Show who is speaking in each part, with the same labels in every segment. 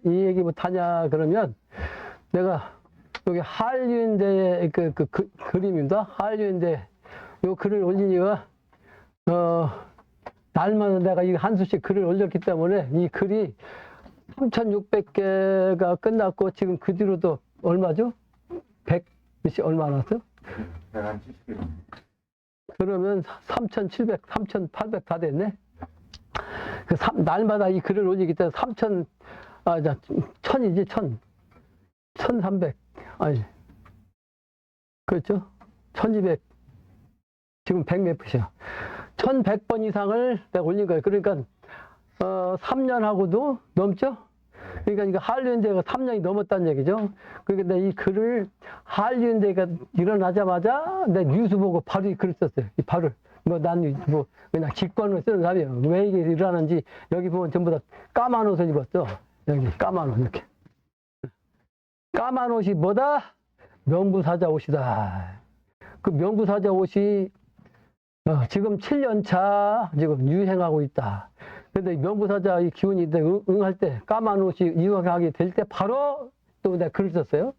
Speaker 1: 이 얘기 못하냐 그러면 내가 여기 한류인대의 그림입니다. 한류인대 요 글을 올린 이유가 날마다 내가 이 한 수씩 글을 올렸기 때문에 이 글이 3,600개가 끝났고 지금 그 뒤로도 얼마죠? 100 몇이 얼마 나왔어요?
Speaker 2: 170개.
Speaker 1: 그러면 3,700, 3,800 다 됐네. 날마다 이 글을 올리기 때문에 1000이지 1300 아니 그렇죠? 1200 지금 100 몇 분이야. 1100번 이상을 내가 올린 거예요. 그러니까 3년하고도 넘죠? 그러니까 이거 한류인대가 3년이 넘었다는 얘기죠. 그러니까 내가 이 글을 한류인대가 일어나자마자 내 뉴스 보고 바로 이 글을 썼어요. 이 바로 난 그냥 직관으로 쓰는 사람이에요. 왜 이게 일어나는지 여기 보면 전부 다 까만 옷을 입었어. 여기 까만 옷 이렇게. 까만 옷이 뭐다? 명부사자 옷이다. 그 명부사자 옷이 지금 7년 차 지금 유행하고 있다. 근데 명부사자 이 기운이 응할 때 까만 옷이 유행하게 될 때 바로 또 내가 글을 썼어요.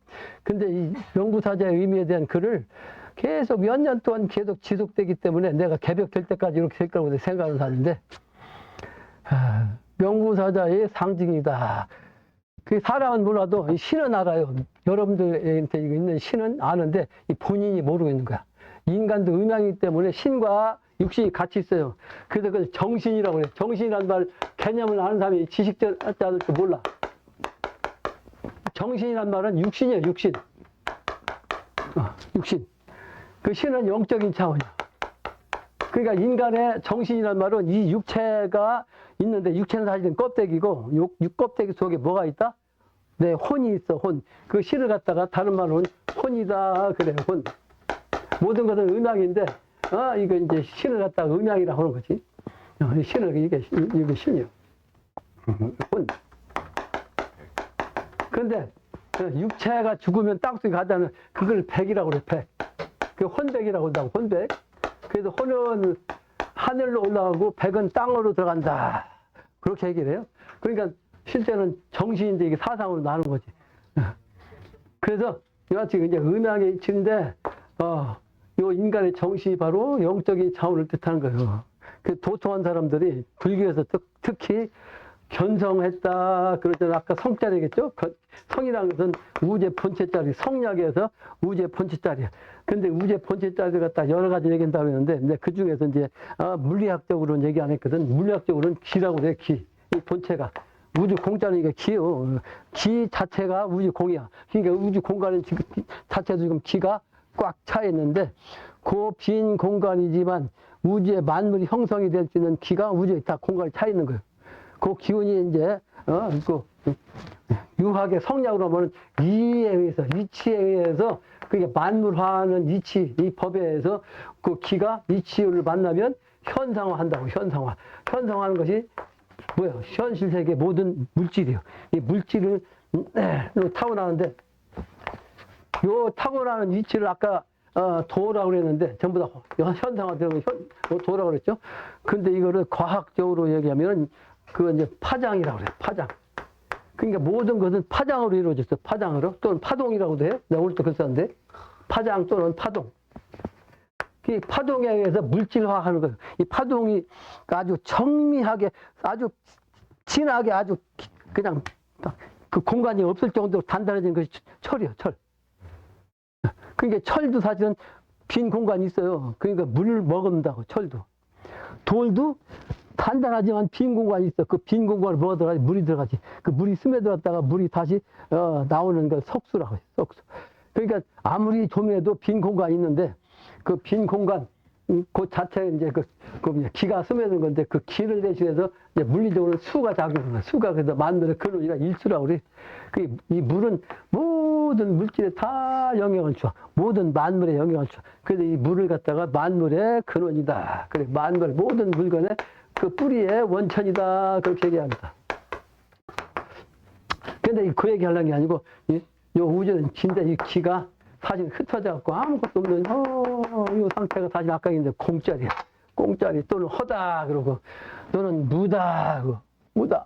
Speaker 1: 근데 이 명부사자의 의미에 대한 글을 계속 몇 년 동안 계속 지속되기 때문에 내가 개벽될 때까지 이렇게 될 거라고 생각하는 사람인데 명부사자의 상징이다. 그 사람은 몰라도 신은 알아요. 여러분들한테 있는 신은 아는데 본인이 모르고 있는 거야. 인간도 음양이기 때문에 신과 육신이 같이 있어요. 그래서 그걸 정신이라고 해요. 정신이라는 말 개념을 아는 사람이 지식자들도 몰라. 정신이란 말은 육신이에요. 육신. 육신. 그 신은 영적인 차원이야. 그러니까 인간의 정신이란 말은 이 육체가 있는데 육체는 사실은 껍데기고 껍데기 속에 뭐가 있다? 내 혼이 있어. 혼. 그 신을 갖다가 다른 말로는 혼이다 그래요. 혼. 모든 것은 음양인데 이거 이제 신을 갖다가 음양이라고 하는 거지. 신을 이게 신이요. 혼. 그런데 육체가 죽으면 땅속에 가자면 그걸 백이라고 그래. 백. 그 혼백이라고 한다고. 혼백. 그래서 혼은 하늘로 올라가고 백은 땅으로 들어간다. 그렇게 얘기를 해요. 그러니까 실제는 정신인데 이게 사상으로 나는 거지. 그래서 이같이 이제 음양의 이치인데 요 인간의 정신이 바로 영적인 차원을 뜻하는 거예요. 그 도통한 사람들이 불교에서 특히 견성했다 그러잖아요. 아까 성자리겠죠? 성이라는 것은 우제 본체자리, 성약에서 우제 본체자리야. 근데 우제 본체자리 갖다 여러 가지 얘기한다고 그러는데 그 중에서 이제 물리학적으로는 얘기 안 했거든. 물리학적으로는 기라고 그래. 기. 이 본체가. 우주 공자는 이게 기요. 기 자체가 우주 공이야. 그러니까 우주 공간은 자체도 지금 기가 꽉 차 있는데 그 빈 공간이지만 우주의 만물이 형성이 될 수 있는 기가 우주에 다 공간이 차 있는 거예요. 그 기운이 이제 그 유학의 성약으로 하면 이에 의해서 이치에 의해서 그게 만물화하는 이치 이 법에 의해서 그 기가 이치를 만나면 현상화한다고. 현상화하는 것이 뭐예요? 현실 세계 모든 물질이에요. 이 물질을 타고나는데 요 타고나는 이치를 아까 도라고 그랬는데 전부 다 현상화 되는 도라고 그랬죠. 근데 이거를 과학적으로 얘기하면 그거 이제 파장이라고 그래요. 파장. 그러니까 모든 것은 파장으로 이루어졌어. 파장으로. 또는 파동이라고도 해요. 내가 오늘 또 글썼는데 파장 또는 파동. 이 파동에 의해서 물질화하는 거예요. 이 파동이 아주 정밀하게, 아주 진하게, 아주 그냥 그 공간이 없을 정도로 단단해진 것이 철이에요. 철. 그러니까 철도 사실은 빈 공간이 있어요. 그러니까 물을 머금는다고. 철도. 돌도 단단하지만 빈 공간이 있어. 그 빈 공간에 뭐가 들어가지? 물이 들어가지. 그 물이 스며들었다가 물이 다시 나오는 걸 석수라고 해요. 석수. 그러니까 아무리 좀해도 빈 공간이 있는데 그 빈 공간 그 자체에 이제 그 기가 스며드는 건데 그 기를 대신해서 이제 물리적으로 수가 작용하는 거야. 수가 그래서 만물의 근원이라 일수라고 그래. 이 물은 모든 물질에 다 영향을 줘. 모든 만물에 영향을 줘. 그래서 이 물을 갖다가 만물의 근원이다. 그래 만물 모든 물건의 그 뿌리의 원천이다. 그렇게 얘기합니다. 근데 그 얘기 하려는 게 아니고 요 우주는 진짜 이 기가 사실 흩어져 갖고 아무것도 없는 이 상태가 사실 아까 얘기했는데 공짜리야. 공짜리 또는 허다 그러고 또는 무다 그러고 무다.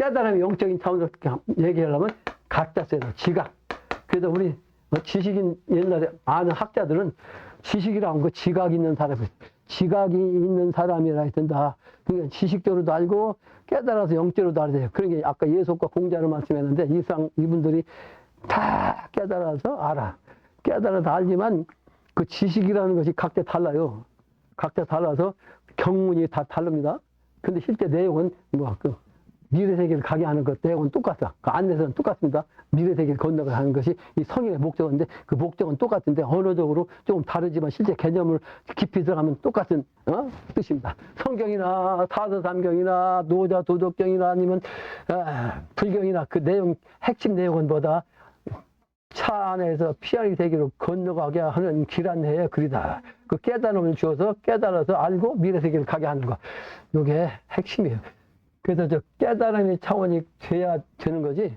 Speaker 1: 깨달음의 영적인 차원에서 얘기하려면 각자 써야 돼. 지각. 그래서 우리 지식인 옛날에 아는 학자들은 지식이라는 거 지각이 있는 사람이 지각이 있는 사람이라 했던다. 그러니까 지식적으로도 알고 깨달아서 영적으로도 알아야 돼요. 그러니까 아까 예속과 공자를 말씀했는데 이분들이 다 깨달아서 알아. 깨달아서 알지만 그 지식이라는 것이 각자 달라요. 각자 달라서 경문이 다 다릅니다. 근데 실제 내용은 미래 세계를 가게 하는 것 내용은 똑같아. 그 안에서는 똑같습니다. 미래 세계를 건너가 하는 것이 이 성인의 목적인데 그 목적은 똑같은데 언어적으로 조금 다르지만 실제 개념을 깊이 들어가면 똑같은 뜻입니다. 성경이나 사서삼경이나 노자 도덕경이나 아니면 불경이나 그 내용 핵심 내용은 뭐다? 차 안에서 피아니 세계로 건너가게 하는 길 안내의 글이다. 그 깨달음을 주어서 깨달아서 알고 미래 세계를 가게 하는 거. 이게 핵심이에요. 그래서 저 깨달음의 차원이 돼야 되는 거지.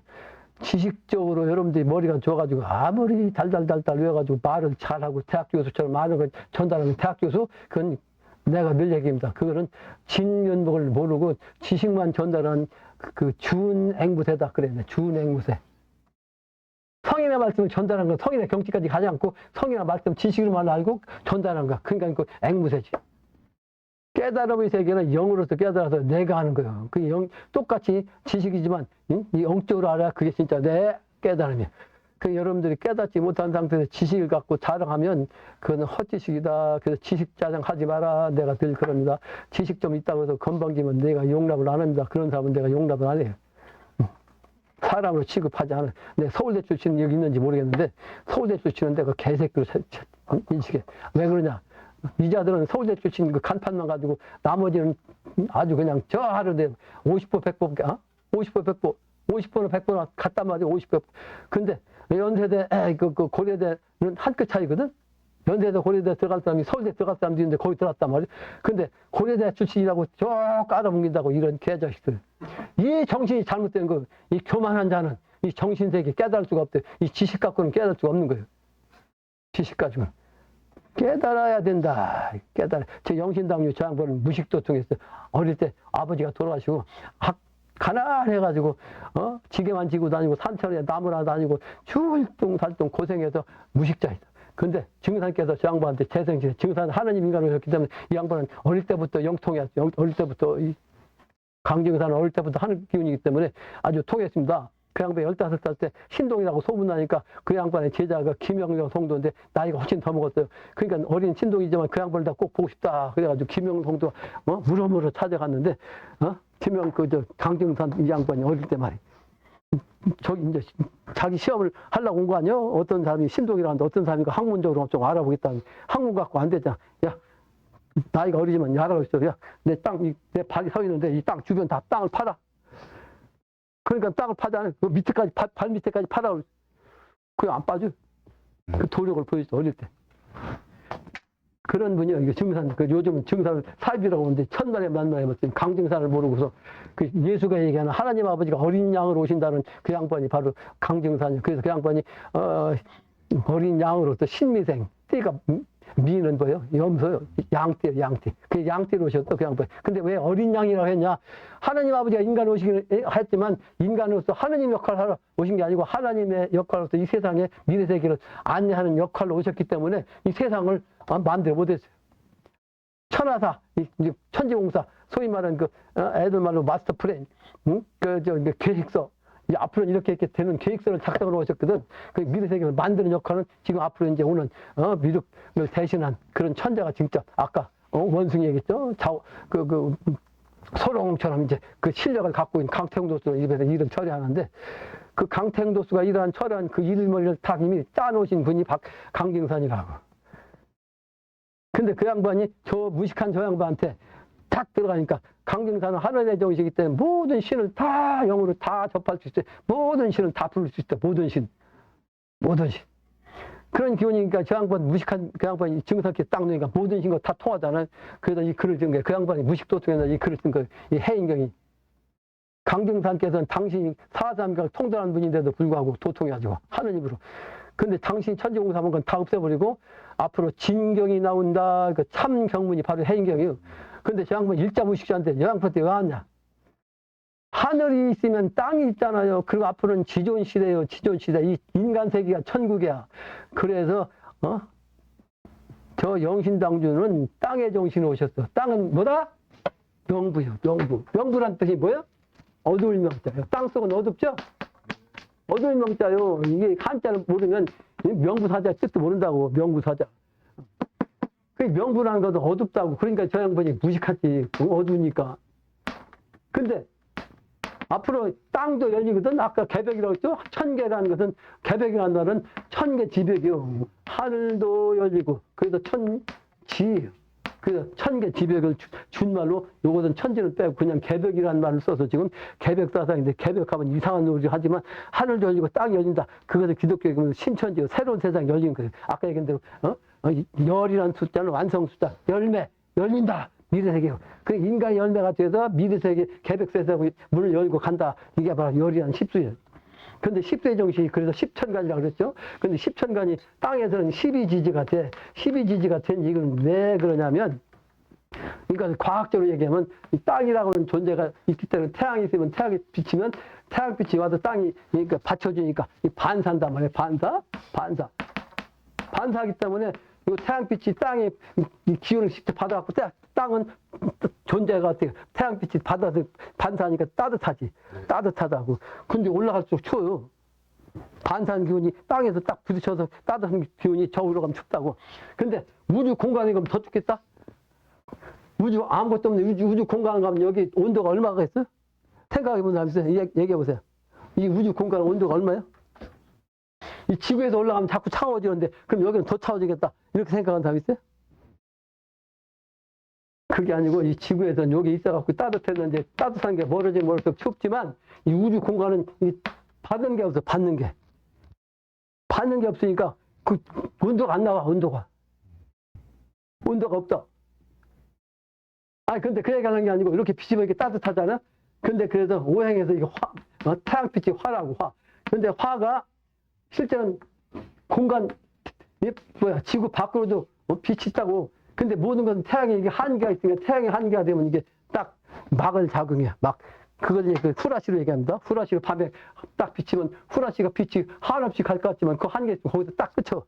Speaker 1: 지식적으로 여러분들이 머리가 좋아가지고 아무리 달달달달 외워가지고 말을 잘하고 대학 교수처럼 많은 걸 전달하는 대학 교수, 그건 내가 늘 얘기합니다. 그거는 진면목을 모르고 지식만 전달한 그 준앵무새다 그랬네. 준앵무새. 성인의 말씀을 전달한 건 성인의 경지까지 가지 않고 성인의 말씀 지식으로만 알고 전달한 거. 그러니까 그 앵무새지. 깨달음의 세계는 영으로서 깨달아서 내가 하는 거예요. 그게 똑같이 지식이지만 이 영적으로 알아야 그게 진짜 내 깨달음이에요. 그 여러분들이 깨닫지 못한 상태에서 지식을 갖고 자랑하면 그건 헛지식이다. 그래서 지식 자랑하지 마라. 내가 늘 그럽니다. 지식 좀 있다고 해서 건방지면 내가 용납을 안 합니다. 그런 사람은 내가 용납을 안 해요. 사람으로 취급하지 않아요. 근데 서울대 출신은 여기 있는지 모르겠는데 서울대 출신인데 그 개새끼로 인식해. 왜 그러냐? 이자들은 서울대 출신 그 간판만 가지고 나머지는 아주 그냥 저 하루대 50보 100보 50보 100보 50보는 100보나 갖다 맞아 50보. 근데 연세대 그 고려대는 한 끗 차이거든. 연세대 고려대 들어갈 사람이 서울대 들어갈 사람도 있는데 거기 들어갔단 말이야. 근데 고려대 출신이라고 저 깔아뭉긴다고 이런 개자식들. 이 정신이 잘못된 거, 이 교만한 자는 이 정신세계 깨달을 수가 없대. 이 지식 갖고는 깨달을 수가 없는 거예요. 지식 가지고는. 깨달아야 된다. 제 영신당류 저 양반은 무식도 통했어요. 어릴 때 아버지가 돌아가시고 가난해가지고 지게만 지고 다니고 산천에 나무나 다니고 출동살동 고생해서 무식자이다. 근데 증산께서 저 양반한테 재생시켜 증산 하나님 인간을 오셨기 때문에 이 양반은 어릴 때부터 영통이었어요. 어릴 때부터 강증산은 어릴 때부터 하는 기운이기 때문에 아주 통했습니다. 그 양반이 15살 때 신동이라고 소문나니까 그 양반의 제자가 김영정 성도인데 나이가 훨씬 더 먹었어요. 그러니까 어린 신동이지만 그 양반을 다 꼭 보고 싶다. 그래가지고 김영정 성도 물어물어 찾아갔는데 강증산 이 양반이 어릴 때 말이 저기 이제 자기 시험을 하려고 온 거 아니야? 어떤 사람이 신동이라는데 어떤 사람이 학문적으로 좀 알아보겠다. 학문 갖고 안 되잖아. 야, 나이가 어리지만 야라고 있어. 야, 내 발이 서 있는데 이 땅 주변 다 땅을 팔아. 그러니까 땅을 파잖아. 그 밑에까지, 발 밑에까지 파라. 그게 안 빠져. 그 도력을 보여줘, 어릴 때. 그런 분이요. 이거 증산, 요즘은 증산을 사입이라고 하는데, 천만에 만만에 봤더니 강증산을 모르고서 그 예수가 얘기하는 하나님 아버지가 어린 양으로 오신다는 그 양반이 바로 강증산이에요. 그래서 그 양반이, 어린 양으로서 신미생, 띠가 미는 뭐예요? 염소요. 양띠예요, 양띠. 그 양띠로 오셨어, 그 양반. 근데 왜 어린 양이라고 했냐? 하나님 아버지가 인간 오시긴 했지만, 인간으로서 하나님 역할을 하러 오신 게 아니고, 하나님의 역할로서 이 세상에 미래 세계를 안내하는 역할로 오셨기 때문에, 이 세상을 만들어 못했어요. 천하사, 천지공사, 소위 말하는 애들 말로 마스터 플랜, 계획서. 이제 앞으로 이렇게 되는 계획서를 작성을 하셨거든. 그 미래 세계를 만드는 역할은 지금 앞으로 이제 오는, 미륵을 대신한 그런 천자가 직접, 아까, 원숭이 얘기했죠? 소롱처럼 이제 그 실력을 갖고 있는 강태웅도수로 입에서 일을 처리하는데, 그 강태웅도수가 이러한 처리한 그 일머리를 다 이미 짜놓으신 분이 강증산이라고. 근데 그 양반이 저 무식한 저 양반한테 딱 들어가니까 강증산은 하늘의 정신이기 때문에 모든 신을 다 영으로 다 접할 수 있어요. 모든 신을 다 부를 수 있다. 모든 신. 그런 기운이니까 저 양반 무식한 그 양반이 증산께 딱 놓으니까 모든 신과 다 통하잖아요. 그래서 이 글을 쓴 거예요. 그 양반이 무식도통에서 이 글을 쓴 거예요. 이 해인경이. 강증산께서는 당신이 사삼경 통달한 분인데도 불구하고 도통해가지고 하느님으로. 근데 당신이 천지공사한 건 다 없애버리고 앞으로 진경이 나온다. 그 참경문이 바로 해인경이에요. 근데 저 양반 일자 무식자인데 저 양반한테 왜 왔냐? 하늘이 있으면 땅이 있잖아요. 그리고 앞으로는 지존시대예요. 지존시대. 이 인간 세계가 천국이야. 그래서 저 영신당주는 땅의 정신을 오셨어. 땅은 뭐다? 명부요. 명부. 명부란 뜻이 뭐예요? 어두울 명자예요. 땅속은 어둡죠? 어두울 명자요. 이게 한자를 모르면 명부사자 뜻도 모른다고. 명부사자. 그 명부라는 것도 어둡다고. 그러니까 저 양반이 무식하지. 어두우니까. 근데 앞으로 땅도 열리거든. 아까 개벽이라고 했죠? 천개라는 것은, 개벽이라는 말은 천개 지벽이요. 하늘도 열리고, 그래서 천지, 그래서 천개 지벽을 준 말로, 요것은 천지를 빼고 그냥 개벽이라는 말을 써서 지금 개벽사상인데, 개벽하면 이상한 소리 하지만 하늘도 열리고 땅이 열린다. 그것을 기독교에 보면 신천지요. 새로운 세상이 열리는 거예요. 아까 얘기한 대로, 열이라는 숫자는 완성 숫자, 열매, 열린다. 미래세계요. 그 인간의 열매가 돼서 미래세계 개벽세상을 문을 열고 간다. 이게 바로 열이라는 십수예요. 근데 십수의 정신이 그래서 십천간이라고 그랬죠. 근데 십천간이 땅에서는 12지지가 돼. 12지지가 된 이유는 왜 그러냐면, 그러니까 과학적으로 얘기하면 이 땅이라고 하는 존재가 있기 때문에 태양이 있으면 태양이 비치면 태양빛이 와서 땅이 그러니까 받쳐주니까 이 반사한단 말이에요. 반사하기 때문에 이 태양빛이 땅에 이 기운을 직접 받아갖고 땅은 존재가 어때요? 태양빛이 받아서 반사하니까 따뜻하지. 따뜻하다고. 근데 올라갈수록 추워요. 반사한 기운이 땅에서 딱 부딪혀서 따뜻한 기운이 저기로 가면 춥다고. 근데 우주 공간에 가면 더 춥겠다? 우주 아무것도 없는 우주 공간 가면 여기 온도가 얼마가 있어요? 생각해보는 사람 있어요? 얘기해보세요. 이 우주 공간 온도가 얼마예요? 이 지구에서 올라가면 자꾸 차가워지는데 그럼 여기는 더 차가워지겠다. 이렇게 생각하는 사람 있어요? 그게 아니고 이 지구에서는 여기 있어갖고 따뜻했는데 따뜻한 게 멀어지면 멀어서 춥지만 이 우주 공간은 받는 게 없어. 받는 게 없으니까 그 온도가 안 나와. 온도가 없다. 아니 근데 그 얘기하는 게 아니고 이렇게 빛이 이렇게 따뜻하잖아. 근데 그래서 오행에서 이거 태양빛이 화라고 화. 근데 화가 실제는 공간 지구 밖으로도 빛이 있다고. 근데 모든 것은 태양에 이게 한계가 있으니까 태양의 한계가 되면 이게 딱 막을 작용해. 막 그걸 이제 그 후라시로 얘기합니다. 후라시로 밤에 딱 비치면 후라시가 빛이 한없이 갈 것 같지만 그 한계 있으면 거기서 딱 끝쳐.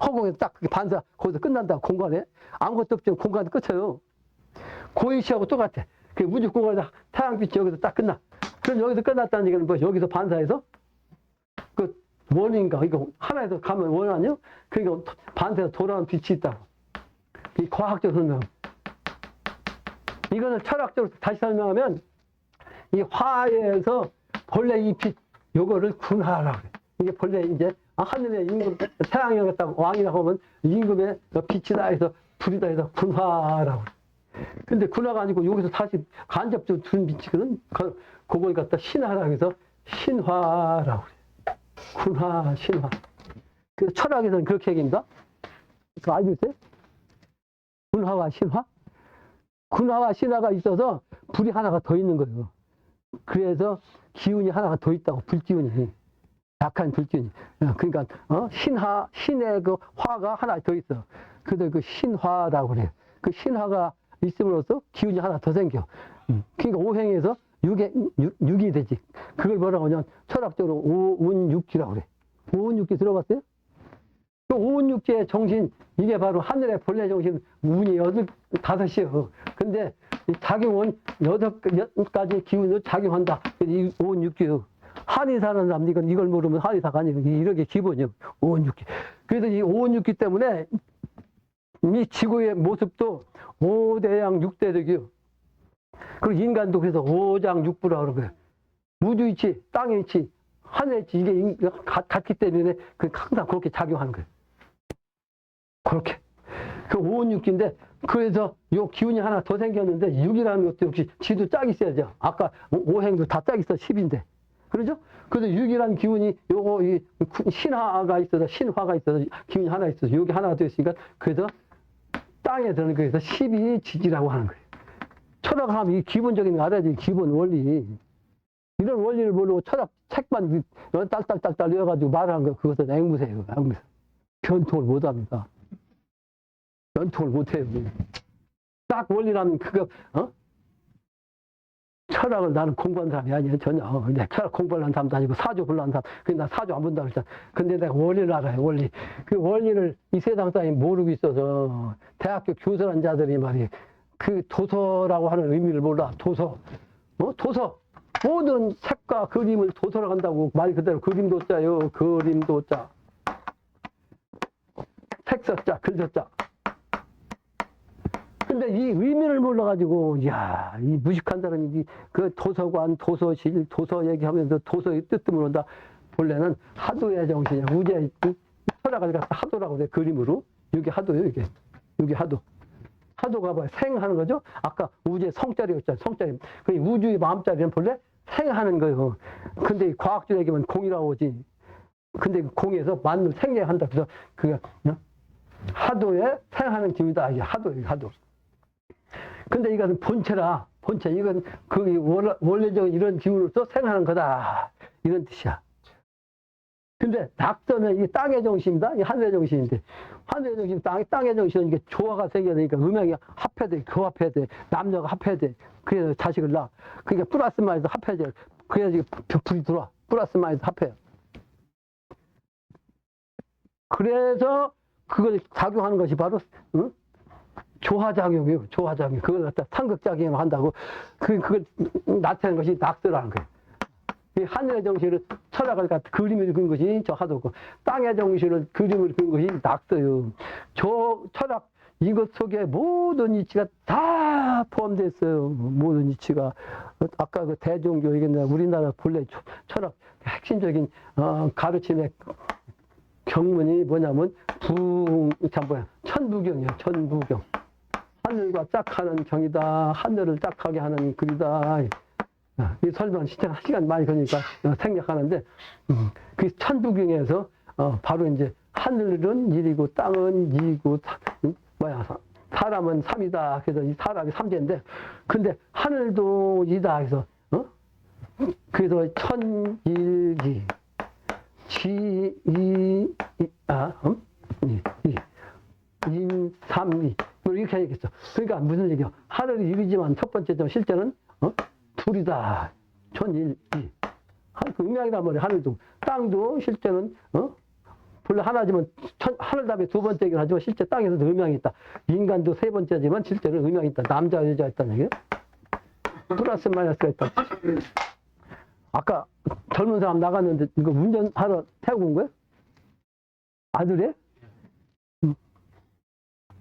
Speaker 1: 허공에서 딱 반사 거기서 끝난다. 공간에 아무것도 없지만 공간에 끝쳐요. 고이시하고 똑같아. 그 우주 공간에서 태양빛이 여기서 딱 끝나. 그럼 여기서 끝났다는 얘기는 뭐 여기서 반사해서 그 원인가 이거 하나에서 가면 원 아니요? 그러니까 반사해서 돌아오는 빛이 있다고. 이 과학적 설명. 이거는 철학적으로 다시 설명하면 이 화에서 본래 이 빛 요거를 군화라고 그래. 이게 본래 이제 하늘의 임금 태양이 갖다 왕이라고 하면 임금의 빛이다 해서 불이다 해서 군화라고 그래. 근데 군화가 아니고 여기서 다시 간접적으로 둔 빛이거든. 그걸 갖다 신화라고 해서 신화라고 그래. 군화, 신화. 그래서 철학에서는 그렇게 얘기합니다. 그거 알고 있어요? 군화와 신화? 군화와 신화가 있어서 불이 하나가 더 있는 거예요. 그래서 기운이 하나가 더 있다고, 불기운이. 약한 불기운이. 그러니까, 신의 그 화가 하나 더 있어. 그래서 그 신화라고 그래요. 그 신화가 있음으로써 기운이 하나 더 생겨. 그러니까 오행에서 육이 되지. 그걸 뭐라고 하냐면 철학적으로 오운육지라고 그래. 오운육지 들어봤어요? 그 오운육지의 정신, 이게 바로 하늘의 본래 정신, 운이 5이요. 근데 이 작용은 6가지 기운으로 작용한다. 이 오운육지요. 한의 사는 사람, 이걸 모르면 한의사가 아니고, 이렇게 기본이요. 오운육지. 그래서 이 오운육지 때문에 이 지구의 모습도 5대양 6대득이요. 그리고 인간도 그래서 5장6부라고 그러고요. 우주이치, 땅의 이치, 하늘의 이치, 이게 같기 때문에 항상 그렇게 작용하는 거예요. 그렇게. 그 5은 6기인데, 그래서 요 기운이 하나 더 생겼는데, 6이라는 것도 역시 지도 짝이 있어야죠. 아까 5행도 다 짝이 있어, 10인데. 그러죠? 그래서 6이라는 기운이 요거, 신화가 있어서, 신화가 있어서, 기운이 하나 있어서, 여기 하나가 되어 있으니까, 그래서 땅에 드는 거에서 12지지라고 하는 거예요. 철학하면 이 기본적인 거 알아야지, 기본 원리. 이런 원리를 모르고 철학 책만 딸딸딸딸 외워가지고 말하는 거, 그것은 앵무새예요, 앵무새. 변통을 못 합니다. 변통을 못 해요. 딱 원리라면 그거, 철학을 나는 공부한 사람이 아니에요, 전혀. 근데 철학 공부를 한 사람도 아니고 사조 불러한 사람. 근데 나 사조 안 본다고 그랬잖아. 근데 내가 원리를 알아요, 원리. 그 원리를 이 세상 사람이 모르고 있어서 대학교 교수란 자들이 말이에요. 그 도서라고 하는 의미를 몰라, 도서. 도서. 모든 책과 그림을 도서라고 한다고. 말 그대로 그림도 짜요, 그림도 짜. 책 썼자, 글 썼자. 근데 이 의미를 몰라가지고, 이야, 이 무식한 사람이 그 도서관, 도서실, 도서 얘기하면서 도서의 뜻도 모른다. 본래는 하도의 정신이야. 우제, 철학을 갖다 하도라고 해, 그림으로. 이게 하도예요, 이게. 이게 하도. 하도가 뭐야? 생하는 거죠? 아까 우제 성자리였잖아요, 성자리. 그 우주의 마음자리는 본래 생하는 거예요. 근데 과학적 얘기면 공이라고 하지. 근데 공에서 만물 생략한다. 그래서 그게, 하도에 생하는 기운이다. 이게 하도예요, 하도. 근데 이것은 본체라, 본체. 이건 그 원래적인 이런 기운으로서 생하는 거다. 이런 뜻이야. 근데 낙서는 이게 땅의 정신입니다. 이 하늘의 정신인데. 하늘의 정신, 땅의 정신은 이게 조화가 생겨야 되니까 음양이 합해야 돼. 교합해야 돼. 남녀가 합해야 돼. 그래서 자식을 낳아. 그러니까 플러스 마이너스 합해야 돼. 그래야지 불이 들어와. 플러스 마이너스 합해요. 그래서 그걸 작용하는 것이 바로, 응? 조화작용이에요. 조화작용. 그걸 갖다 상극작용을 한다고. 그걸 나타내는 것이 낙서라는 거예요. 이 하늘의 정신을 철학을 갖다 그림을 그린 것이 저 하도고, 땅의 정신을 그림을 그린 것이 낙서요. 저 철학, 이것 속에 모든 이치가 다 포함되어 있어요. 모든 이치가. 아까 그 대종교 얘기했는데 우리나라 본래 철학 핵심적인 가르침의 경문이 뭐냐면 천부경이에요. 천부경. 하늘과 짝하는 경이다. 하늘을 짝하게 하는 글이다. 이 설명 시간 많이 걸리니까 생략하는데, 그 천부경에서 바로 이제 하늘은 일이고 땅은 이고 사람은 삼이다. 그래서 이 사람이 삼재인데, 근데 하늘도 이다. 그래서 그래서 천일이 인삼이 이렇게 하겠어. 그러니까 무슨 얘기야? 하늘이 일이지만 첫 번째죠. 실제는 둘이다. 천일이. 그 음양이란 말이야. 하늘도. 땅도 실제는 본래 하나지만 하늘 다음에 두 번째긴 하지만 실제 땅에서도 음양이 있다. 인간도 세 번째지만 실제는 음양이 있다. 남자 여자 있다는 얘기야. 플러스 마이너스가 있다. 아까 젊은 사람 나갔는데 이거 운전하러 태우고 온 거야? 아들이?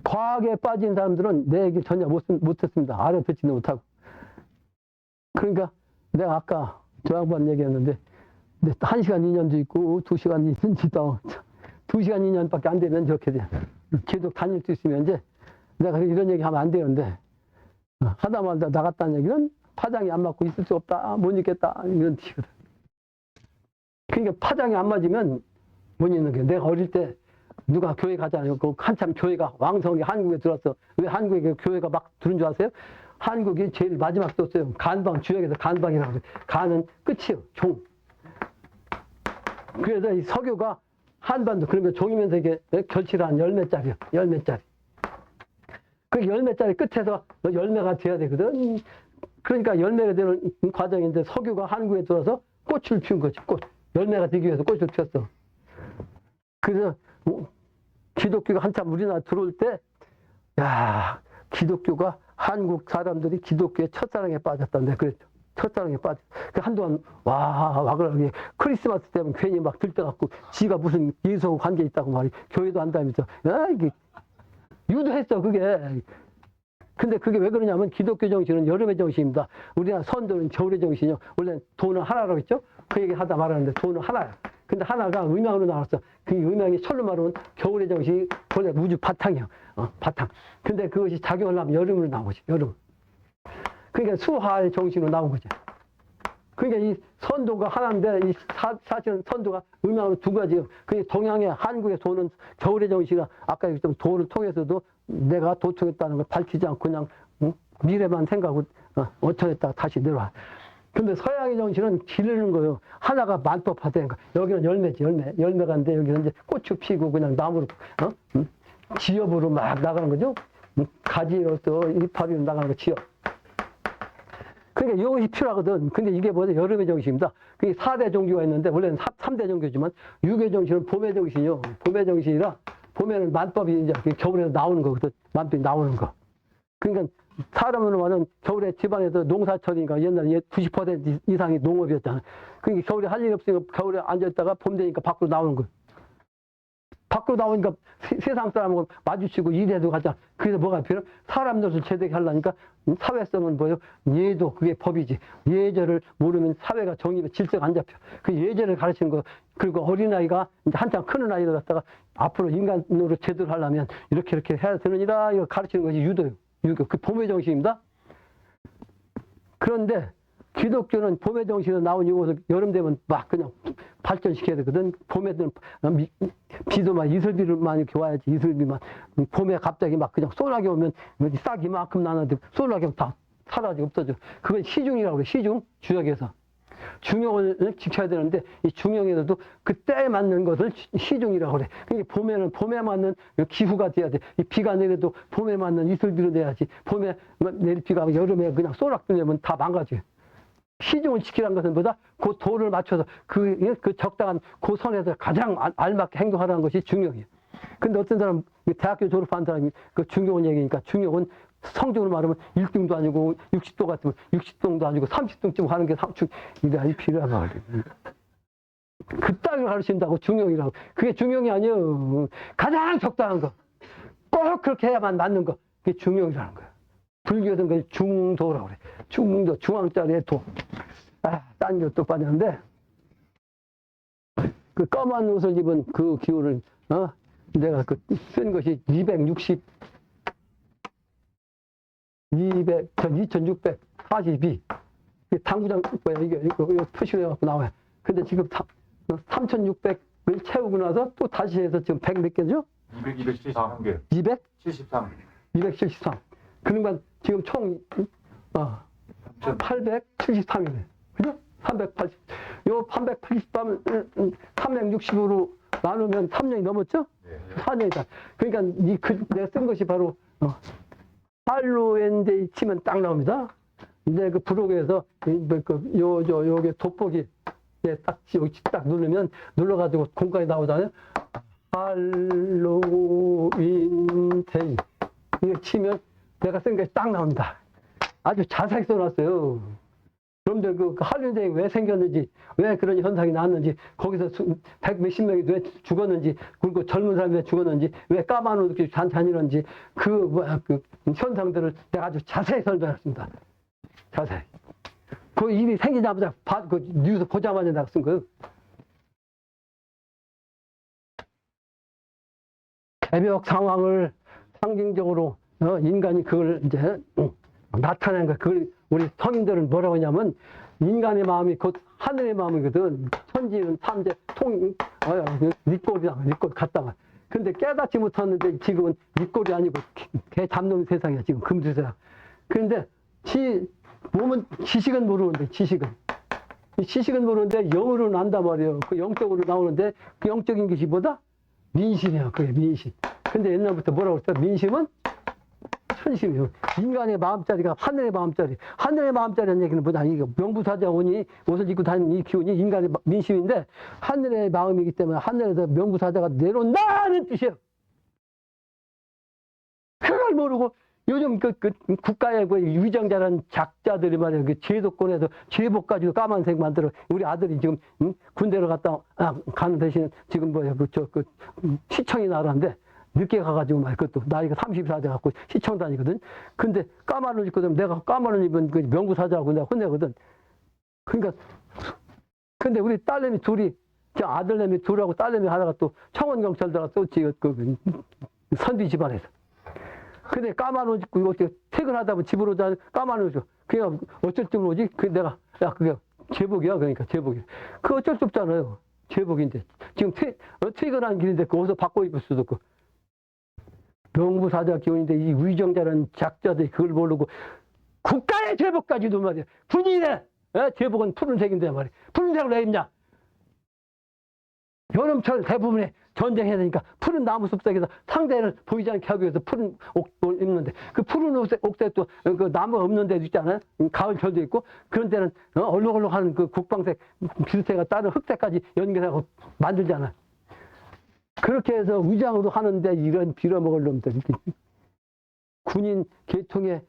Speaker 1: 과학에 빠진 사람들은 내 얘기 전혀 못했습니다. 알아듣지도 못하고. 그러니까 내가 아까 저 양반 얘기했는데 1시간 2년도 있고 2시간 2년도 2시간 2년밖에 안 되면 저렇게 돼. 계속 다닐 수 있으면 이제 내가 이런 얘기 하면 안 되는데 하다 말다 나갔다는 얘기는 파장이 안 맞고 있을 수 없다. 못 있겠다. 이런 뜻이거든. 그러니까 파장이 안 맞으면 못 있는 게, 내가 어릴 때 누가 교회 가잖아요. 그 한참 교회가 왕성하게 한국에 들어왔어. 왜 한국에 교회가 막 들은 줄 아세요? 한국이 제일 마지막 썼어요. 간방, 주역에서 간방이라고 해요. 간은 끝이에요. 종. 그래서 이 석유가 한반도, 그러면 종이면서 이게 결실을 한 열매짜리요. 열매짜리. 그 열매짜리 끝에서 열매가 돼야 되거든. 그러니까 열매가 되는 과정인데 석유가 한국에 들어서 꽃을 피운 거지. 꽃. 열매가 되기 위해서 꽃을 피웠어. 그래서 기독교가 한참 우리나라 들어올 때, 야, 기독교가 한국 사람들이 기독교의 첫사랑에 빠졌다는데, 그랬죠. 첫사랑에 빠졌어. 그 한동안, 그러게 크리스마스 때면 괜히 막 들떠갖고, 지가 무슨 예수하고 관계 있다고 말이, 교회도 한다면서, 이게, 유도했어, 그게. 근데 그게 왜 그러냐면, 기독교 정신은 여름의 정신입니다. 우리나라 선도는 겨울의 정신이요. 원래 돈은 하나라고 했죠? 그 얘기 하다 말하는데, 돈은 하나야. 근데 하나가 음양으로 나왔어. 그 음양이 철로 말하면 겨울의 정신이 본래 우주 바탕이야. 바탕. 근데 그것이 작용하려면 여름으로 나오지. 여름. 그러니까 수화의 정신으로 나온 거지. 그러니까 이 선도가 하나인데, 사실은 선도가 음양으로 두 가지예요. 그 동양의 한국의 도는 겨울의 정신이라, 아까 얘기했던 도를 통해서도 내가 도통했다는 걸 밝히지 않고 그냥 미래만 생각하고 어쩌했다가 다시 내려와. 근데 서양의 정신은 기르는 거예요. 하나가 만법화되는 거. 여기는 열매지, 열매. 열매가 있는데 여기는 이제 꽃이 피고 그냥 나무로, 지엽으로 막 나가는 거죠. 가지로서 이파리로 나가는 거, 지엽. 그러니까 이것이 필요하거든. 근데 이게 뭐냐? 여름의 정신입니다. 그게 4대 정기가 있는데, 원래는 3대 정기지만, 6의 정신은 봄의 정신이요. 봄의 정신이라, 봄에는 만법이 이제 겨울에 나오는 거거든. 만법이 나오는 거. 그러니까 사람으로는 겨울에 집안에서 농사철이니까 옛날에 90% 이상이 농업이었잖아. 그러니까 겨울에 할 일이 없으니까 겨울에 앉아있다가 봄 되니까 밖으로 나오는 거야. 밖으로 나오니까 세상 사람하고 마주치고 일해도 가자. 그래서 뭐가 필요? 사람 노릇을 제대로 하려니까 사회성은 뭐예요? 예도 그게 법이지. 예절을 모르면 사회가 정의가 질서가 안 잡혀. 그 예절을 가르치는 거. 그리고 어린아이가 이제 한참 크는 아이를 갖다가 앞으로 인간으로 제대로 하려면 이렇게 해야 되느니라 이거 가르치는 것이 유도예요. 유도. 그 봄의 정신입니다. 그런데 기독교는 봄의 정신에서 나온 이것을 여름 되면 막 그냥 발전시켜야 되거든. 봄에는 비도 막 이슬비만 이렇게 와야지. 이슬비만. 봄에 갑자기 막 그냥 소나기 오면 싹 이만큼 나는데 소나기가 다 사라지고 없어져. 그건 시중이라고 그래. 시중. 주역에서. 중용을 지켜야 되는데 이 중용에서도 그 때에 맞는 것을 시중이라고 그래. 그러니까 봄에는 봄에 맞는 기후가 돼야 돼. 이 비가 내려도 봄에 맞는 이슬비로 내야지. 봄에 내릴 비가 여름에 그냥 쏘락비 내면 다 망가져. 시중을 지키라는 것은 뭐다? 그 도를 맞춰서 그 적당한 그 선에서 가장 알맞게 행동하라는 것이 중용이에요. 근데 어떤 사람, 대학교 졸업한 사람이 그 중용을 얘기하니까 중용은 성적으로 말하면 1등도 아니고 60도 같으면 60등도 아니고 30등쯤 하는 게 이게 필요하다 말이에요. 그따위를 가르친다고 중용이라고. 그게 중용이 아니에요. 가장 적당한 거. 꼭 그렇게 해야만 맞는 거. 그게 중용이라는 거예요. 불교에서는 그걸 중도라고 그래. 중도, 중앙자리의 도. 딴 게 또 빠졌는데, 그 검은 옷을 입은 그 기호를, 내가 쓴 것이 2642. 당구장, 이거 표시를 해갖고 나와요. 근데 지금 3600을 채우고 나서 또 다시 해서 지금 100 몇 개죠?
Speaker 2: 273개.
Speaker 1: 200?
Speaker 2: 73.
Speaker 1: 273. 그러니까 지금 총, 873이네. 그죠? 380. 요 380하면 360으로 나누면 3년이 넘었죠?
Speaker 2: 네.
Speaker 1: 4년이다. 그러니까 내가 쓴 것이 바로, 할로엔데이 치면 딱 나옵니다. 근데 그 브로그에서, 요게 돋보기, 여기 딱 누르면, 눌러가지고 공간이 나오잖아요. 할로윈데이. 이거 치면 내가 쓴 것이 딱 나옵니다. 아주 자세히 써놨어요. 여러분들 그 할로윈데이 왜 생겼는지, 왜 그런 현상이 나왔는지, 거기서 100 몇십 명이 왜 죽었는지, 그리고 젊은 사람이 왜 죽었는지, 왜 까만 옷 입고 다니는지, 그 현상들을 내가 아주 자세히 설명했습니다. 자세히. 그 일이 생기자마자, 그 뉴스 보자마자 내가 쓴 거예요. 개벽 상황을 상징적으로, 인간이 그걸 이제, 나타낸 거. 그걸 우리 성인들은 뭐라고 하냐면, 인간의 마음이 곧 하늘의 마음이거든. 천지는 삼재, 니꼴이다. 니꼴 같다가. 근데 깨닫지 못하는데 지금은 니꼴이 아니고 개 잡는 세상이야. 지금 금주 세상. 그런데 몸은 지식은 모르는데, 지식은. 이 지식은 모르는데 영으로는 안단 말이에요. 그 영적으로 나오는데 그 영적인 것이 뭐다? 민심이야. 그게 민심. 근데 옛날부터 뭐라고 했어? 민심은 천심이요. 인간의 마음자리가 하늘의 마음자리. 하늘의 마음자리라는 얘기는 뭐다? 이게 명부사자원이 옷을 입고 다니는 이 기운이 인간의 민심인데 하늘의 마음이기 때문에 하늘에서 명부사자가 내려온다는 뜻이에요. 그걸 모르고 요즘 국가의 위정자라는 작자들이 말이야. 제도권에서 제복 가지고 까만색 만들어. 우리 아들이 지금 군대를 갔다 가는 대신에 지금 시청이 나라는데 늦게 가가지고 말 그것도 나이가 34 돼갖고 시청 다니거든. 근데 까만 옷 입거든. 내가 까만 옷 입은 그 명부사자하고 내가 혼내거든. 그러니까 근데 우리 딸내미 둘이 아들내미 둘하고 딸내미 하나가 또 청원경찰 들어가 또 선비 집안에서. 근데 까만 옷 입고 이거 어떻게 퇴근하다 보면 집으로 오자 까만 옷 입고 그냥 어쩔 줄 모르지? 그 내가 그게 제복이야. 그러니까 제복이. 그 어쩔 수 없잖아요. 제복인데 지금 퇴근하는 길인데 그 옷을 바꿔 입을 수도 없고. 명부사자 기운인데 이 위정자라는 작자들이 그걸 모르고 국가의 제복까지도 말이야. 군인의 제복은 푸른색인데 말이야. 푸른색을 왜 입냐? 여름철 대부분에 전쟁해야 되니까 푸른 나무 숲속에서 상대를 보이지 않게 하기 위해서 푸른 옷을 입는데 그 푸른 옥새 또 그 나무가 없는 데도 있잖아요. 가을철도 있고 그런 데는 얼룩얼룩한 그 국방색 비슷해가 다른 흑색까지 연결하고 만들잖아. 그렇게 해서 위장으로 하는데 이런 빌어먹을 놈들 군인 계통에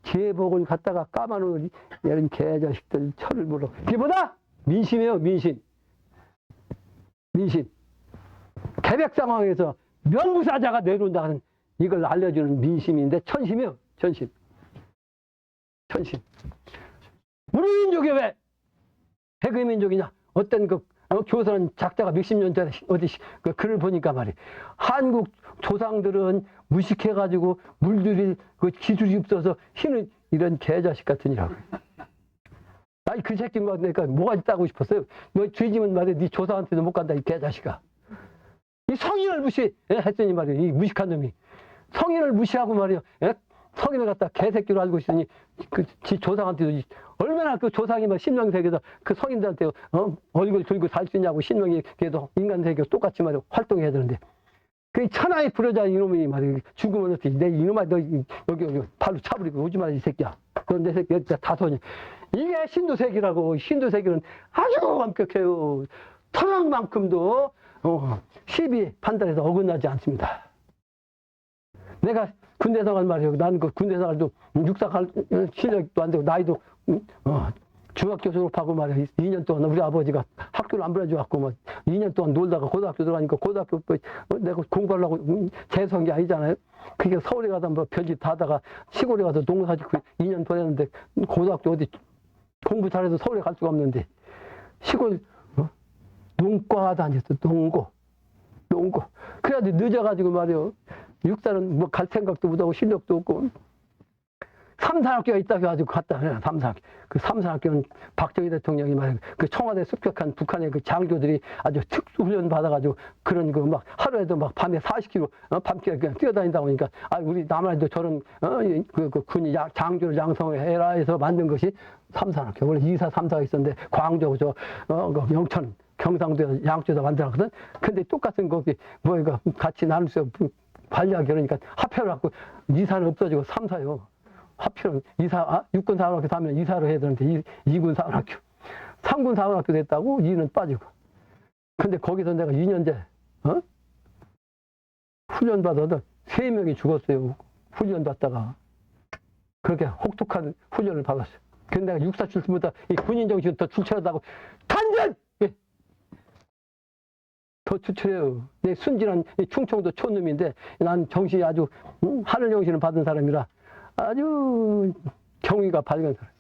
Speaker 1: 제복을 갖다가 까마놓은 이런 개자식들 철을 물어. 이게 뭐다? 민심이에요. 민심. 계백 상황에서 명부사자가 내려온다는 이걸 알려주는 민심인데 천심이요. 천심. 우리 민족이 왜 백의 민족이냐? 어떤 교사는 작자가 몇십 년 전에 어디 그 글을 보니까 말이에요. 한국 조상들은 무식해가지고 물들일 그 기술이 없어서 희는 이런 개자식 같으니라고. 아니 그 새끼가 내가 뭐가 있다고 싶었어요. 너 죄지면 말이야 네 조상한테도 못 간다 이 개자식아. 이 성인을 무시했더니 말이야 이 무식한 놈이 성인을 무시하고 말이야 성인을 갖다 개새끼로 알고 있으니 지 조상한테도 얼마나 그 조상이 막 신명세계에서 그 성인들한테 얼굴 들고 살 수 있냐고 신명이 그래도 인간 세계가 똑같이 말이야 활동해야 되는데 그 천하의 불효자 이놈이 말이야 죽으면 어떻게 내 이놈아 너 여기 발로 차버리고 오지 마라 이 새끼야. 너 내 새끼 여기다 다소니 이게 신도세계라고. 신도세계는 아주 완벽해요. 천황만큼도 시비 판단해서 어긋나지 않습니다. 내가 군대 생활 말이에요. 나는 그 군대 생활도 육사 갈 실력도 안 되고 나이도 중학교 졸업하고 말이에요. 2년 동안 우리 아버지가 학교를 안 보내줘갖고 뭐 2년 동안 놀다가 고등학교 들어가니까 고등학교 내가 공부하려고 재수한 게 아니잖아요. 그게 서울에 가서 뭐 별짓 다 하다가 시골에 가서 농사 짓고 2년 보냈는데 고등학교 어디 공부 잘해서 서울에 갈 수가 없는데 시골 농과 다녔어. 농고. 그래가지고 늦어가지고 말이요. 육사는 뭐 갈 생각도 못하고 실력도 없고 3, 4학교가 있다고 해가지고 갔다. 3, 4학교. 그 3, 4학교는 박정희 대통령이 말이야. 그 청와대 습격한 북한의 그 장교들이 아주 특수훈련 받아가지고 그런 거 막 하루에도 막 밤에 40km 밤길 그냥 뛰어다닌다고 하니까 우리 남한에도 저런 그 군이 장교를 양성해라 해서 만든 것이 3, 4학교. 원래 2, 4, 3, 4가 있었는데 광주 영천 경상도 양쪽에서 만들었거든. 근데 똑같은 거기 뭐 이거 같이 나눌 수 없고 관리하기 그러니까 합해를 갖고 2, 4는 없어지고 3, 4요. 하필은 육군 사관학교 다면 2, 4로 해야 되는데 2군 사관학교 3군 사관학교 됐다고 2는 빠지고. 근데 거기서 내가 2년제 훈련 받아도 3명이 죽었어요. 훈련 받다가 그렇게 혹독한 훈련을 받았어요. 근데 내가 육사 출신보다 이 군인 정신 더 출출하다고 단전! 더 추출해요. 내 순진한 충청도 촌놈인데 난 정신이 아주 하늘 정신을 받은 사람이라 아주 경위가 밝은 사람.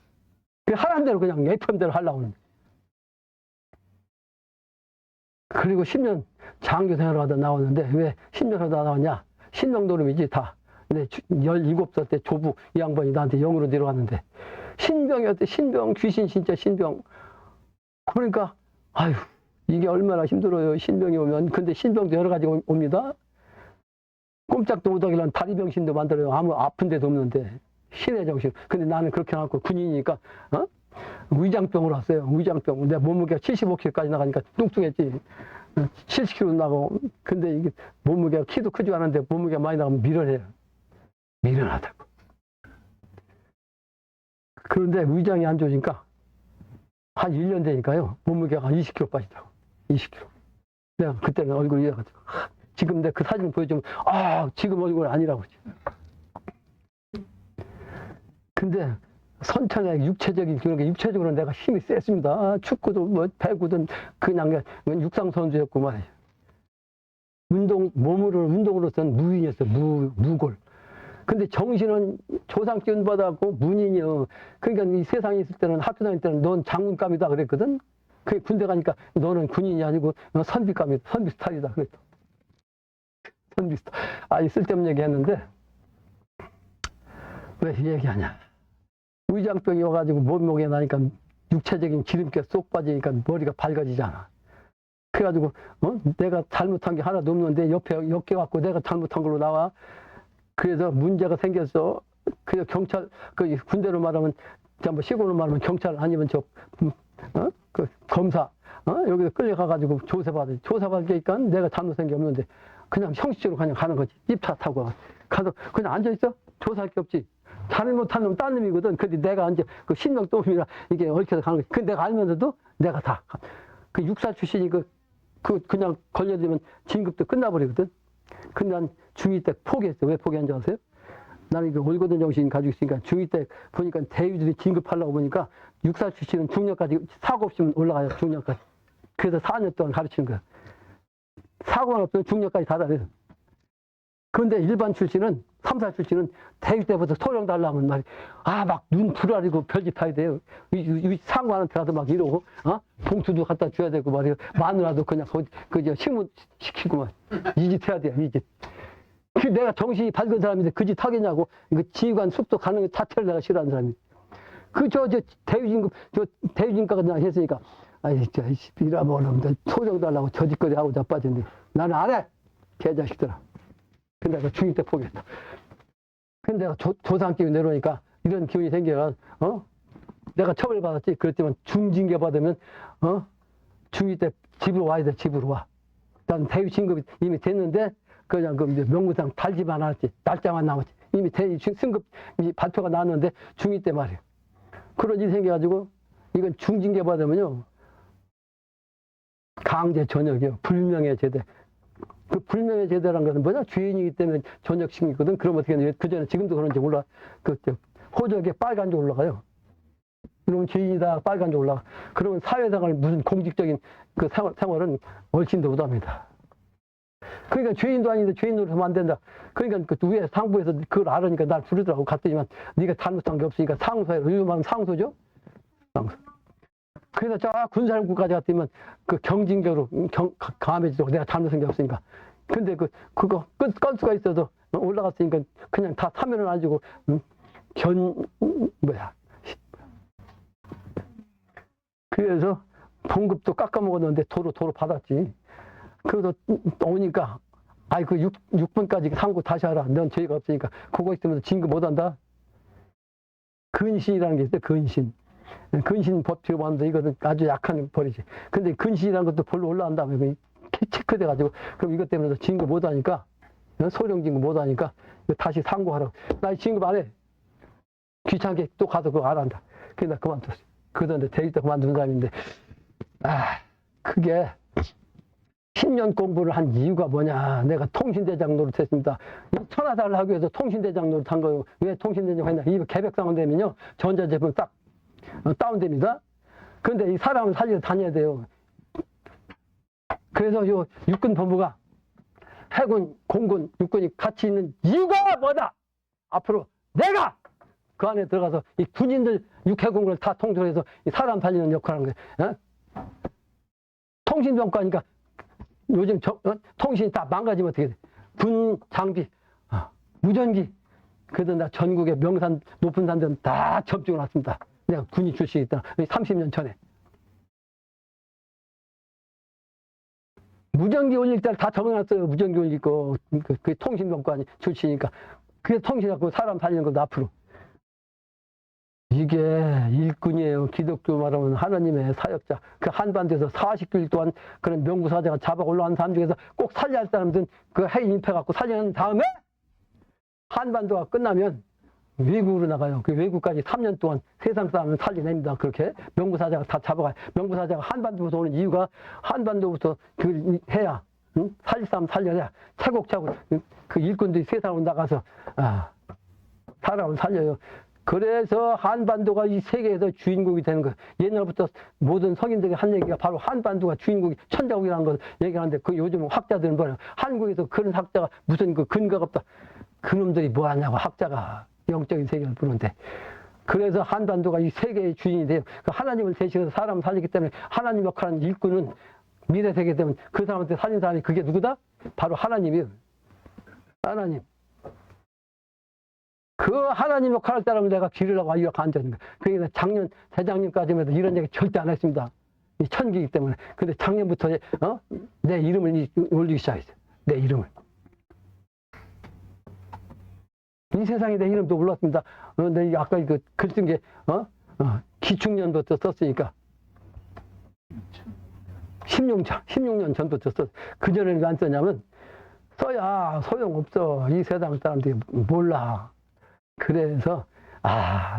Speaker 1: 그 하라는 대로 그냥 예품대로 하려고 하는데. 그리고 10년 장교 생활을 하다 나왔는데 왜 10년 하다 나왔냐? 신병노름이지 다. 근데 17살 때 조부 이 양반이 나한테 영으로 내려왔는데 신병이었대. 신병 귀신 진짜 신병. 그러니까 아유 이게 얼마나 힘들어요. 신병이 오면. 근데 신병도 여러 가지 옵니다. 꼼짝도 못하길래 다리병신도 만들어요. 아무 아픈 데도 없는데. 신의 정신. 근데 나는 그렇게 해갖고 군인이니까, 위장병으로 왔어요. 위장병. 내 몸무게가 75kg까지 나가니까 뚱뚱했지. 70kg 나고. 근데 이게 몸무게가 키도 크지 않은데 몸무게가 많이 나가면 미련해요. 미련하다고. 그런데 위장이 안 좋으니까 한 1년 되니까요. 몸무게가 한 20kg 빠지더라고. 20kg. 내가 그때는 얼굴이 이래가지고. 지금 내가 그 사진 보여주면, 지금 얼굴 아니라고. 근데 선천의 육체적인 그런 게 육체적으로 내가 힘이 셌습니다. 축구도 뭐 배구든 그냥 육상선수였고 말이에요. 운동으로서는 무인이었어. 무골. 근데 정신은 조상 기운 받았고 문인이요. 그러니까 이 세상에 있을 때는 학교 다닐 때는 넌 장군감이다 그랬거든. 그 군대 가니까 너는 군인이 아니고 선비감이다. 선비스타일이다 그랬어. 선비스타. 이 쓸데없는 얘기 했는데 왜 이 얘기하냐. 위장병이 와가지고 몸무게 나니까 육체적인 기름기 쏙 빠지니까 머리가 밝아지잖아. 그래가지고 내가 잘못한 게 하나도 없는데 옆에 엮여갖고 내가 잘못한 걸로 나와. 그래서 문제가 생겼어. 그래서 경찰, 그 군대로 말하면, 시골로 말하면 경찰 아니면 그 검사, 여기서 끌려가가지고 조사받으니까 내가 잘못한 게 없는데 그냥 형식적으로 그냥 가는 거지. 입차 타고 가서 그냥 앉아있어? 조사할 게 없지. 잘못한 놈 딴 놈이거든. 근데 내가 이제 그 신명 놈이라 이게 얽혀서 가는 거지. 그 내가 알면서도 내가 다. 그 육사 출신이 그냥 걸려들면 진급도 끝나버리거든. 근데 난 중2 때 포기했어. 왜 포기한 줄 아세요? 나는 이거 올거든 정신 가지고 있으니까 중2 때 보니까 대위들이 진급하려고 보니까 육사 출신은 중년까지 사고 없이면 올라가요. 중년까지. 그래서 4년 동안 가르치는 거야. 사고가 없으면 중년까지 다 잘해요. 그런데 일반 출신은, 3사 출신은 대위 때부터 소령 달라면 말이, 막 눈 부라리고 별짓 해야 돼요. 상관한테 가서 막 이러고, 봉투도 갖다 줘야 되고 말이에요. 마누라도 그냥 식문 시키고만. 이 짓 해야 돼요, 이 짓. 내가 정신이 밝은 사람인데 그 짓 하겠냐고, 이거 지휘관 숙소 가는 것 자체를 내가 싫어하는 사람이. 대위진급가 그냥 했으니까, 이라버놈들 소령 달라고 저짓거리 하고 자빠졌는데, 나는 안 해! 개자식들아. 근데 내가 중2 때 포기했다. 근데 내가 조상끼리 내려오니까 이런 기분이 생겨가, 내가 처벌받았지. 그랬지만 중징계 받으면, 중2 때 집으로 와야 돼, 집으로 와. 난 대위 진급이 이미 됐는데, 그냥 명무상 달지만 않았지. 날짜만 남았지. 이미 대위 승급 발표가 나왔는데, 중2 때 말이에요. 그런 일이 생겨가지고, 이건 중징계 받으면요, 강제 전역이요. 불명예 제대. 그 불명예 제대라는 것은 뭐냐? 주인이기 때문에 전역식이거든. 그럼 어떻게 하냐? 그 전에 지금도 그런지 몰라. 호적에 빨간줄 올라가요. 그러면 주인이다. 빨간줄 올라가. 그러면 사회생활 무슨 공직적인 그 생활은 훨씬 더 못합니다. 그러니까 죄인도 아닌데 죄인으로 하면 안 된다. 그러니까 그 위에 상부에서 그걸 알으니까 날 부르더라고. 갔더니만 네가 잘못한 게 없으니까 상소해. 요즘 말하면 상소죠? 상소. 그래서 저 군사령부까지 갔더니만 그 경징계로 감해지도록 내가 잘못한 게 없으니까. 근데 그거 끌 수가 있어서 올라갔으니까 그냥 다 사면을 안 주고 그래서 봉급도 깎아먹었는데 도로 받았지. 그래서 오니까 그 6번까지 상고 다시 하라. 넌 죄가 없으니까 그거 있으면 진급 못한다. 근신이라는 게 있어요. 근신 법칙을 봤는데 이거는 아주 약한 벌이지. 근데 근신이라는 것도 별로 올라간 다음에 체크돼가지고 그럼 이것 때문에 진급 못하니까 소령 진급 못하니까 다시 상고하라고. 나 진급 안 해. 귀찮게 또 가서 그거 안 한다. 그래서 나 그만뒀어. 그런데 대위 때 그만둔 사람인데 그게 10년 공부를 한 이유가 뭐냐. 내가 통신대장 노릇했습니다. 천하사를 하기 위해서 통신대장 노릇한 거예요. 왜 통신대장 했냐. 이 개백상원 되면요. 전자제품 딱 다운됩니다. 그런데 이 사람을 살리러 다녀야 돼요. 그래서 요 육군본부가 해군, 공군, 육군이 같이 있는 이유가 뭐다? 앞으로 내가 그 안에 들어가서 이 군인들 육해공군을 다 통솔해서 이 사람 살리는 역할을 하는 거예요. 통신병과니까 요즘 통신이 다 망가지면 어떻게 돼? 군 장비, 무전기. 그래도 나 전국의 명산, 높은 산들은 다 접종을 했습니다. 내가 군인 출신이다. 30년 전에. 무전기 올릴 때를 다 적어놨어요. 무전기 올릴 거. 그 통신병과 출신이니까. 그래서 통신하고 사람 살리는 것도 앞으로. 이게 일꾼이에요. 기독교 말하면 하나님의 사역자. 그 한반도에서 40일 동안 그런 명부사자가 잡아 올라간 사람 중에서 꼭 살려야 할 사람들은 그 해인 임패갖고 살려낸 다음에 한반도가 끝나면 외국으로 나가요. 그 외국까지 3년 동안 세상 사람을 살려냅니다. 그렇게 명부사자가 다 잡아가요. 명부사자가 한반도부터 오는 이유가 한반도부터 그 해야 살릴 사람 살려야 차곡차곡 그 일꾼들이 세상으로 나가서 사람을 살려요. 그래서 한반도가 이 세계에서 주인공이 되는 거예요. 옛날부터 모든 성인들이 한 얘기가 바로 한반도가 주인공이 천자국이라는 걸 얘기하는데 그 요즘 학자들은 뭐예요? 한국에서 그런 학자가 무슨 그 근거가 없다. 그놈들이 뭐 하냐고 학자가 영적인 세계를 부르는데. 그래서 한반도가 이 세계의 주인이 돼요. 그 하나님을 대신해서 사람을 살리기 때문에 하나님 역할하는 일꾼은 미래 세계 되면 그 사람한테 살린 사람이 그게 누구다? 바로 하나님이에요. 하나님. 그 하나님 역할을 할 사람을 내가 기르라고 이렇게 앉아있는 거예요. 그러니까 작년, 대장님까지만 해도 이런 얘기 절대 안 했습니다. 이 천기이기 때문에. 근데 작년부터, 내 이름을 올리기 시작했어요. 내 이름을. 이 세상에 내 이름도 몰랐습니다. 근데 아까 글 쓴 게, 기축년부터 썼으니까. 16년 전부터 써. 그전에는 왜 안 썼냐면, 써야 소용없어. 이 세상 사람들이 몰라. 그래서,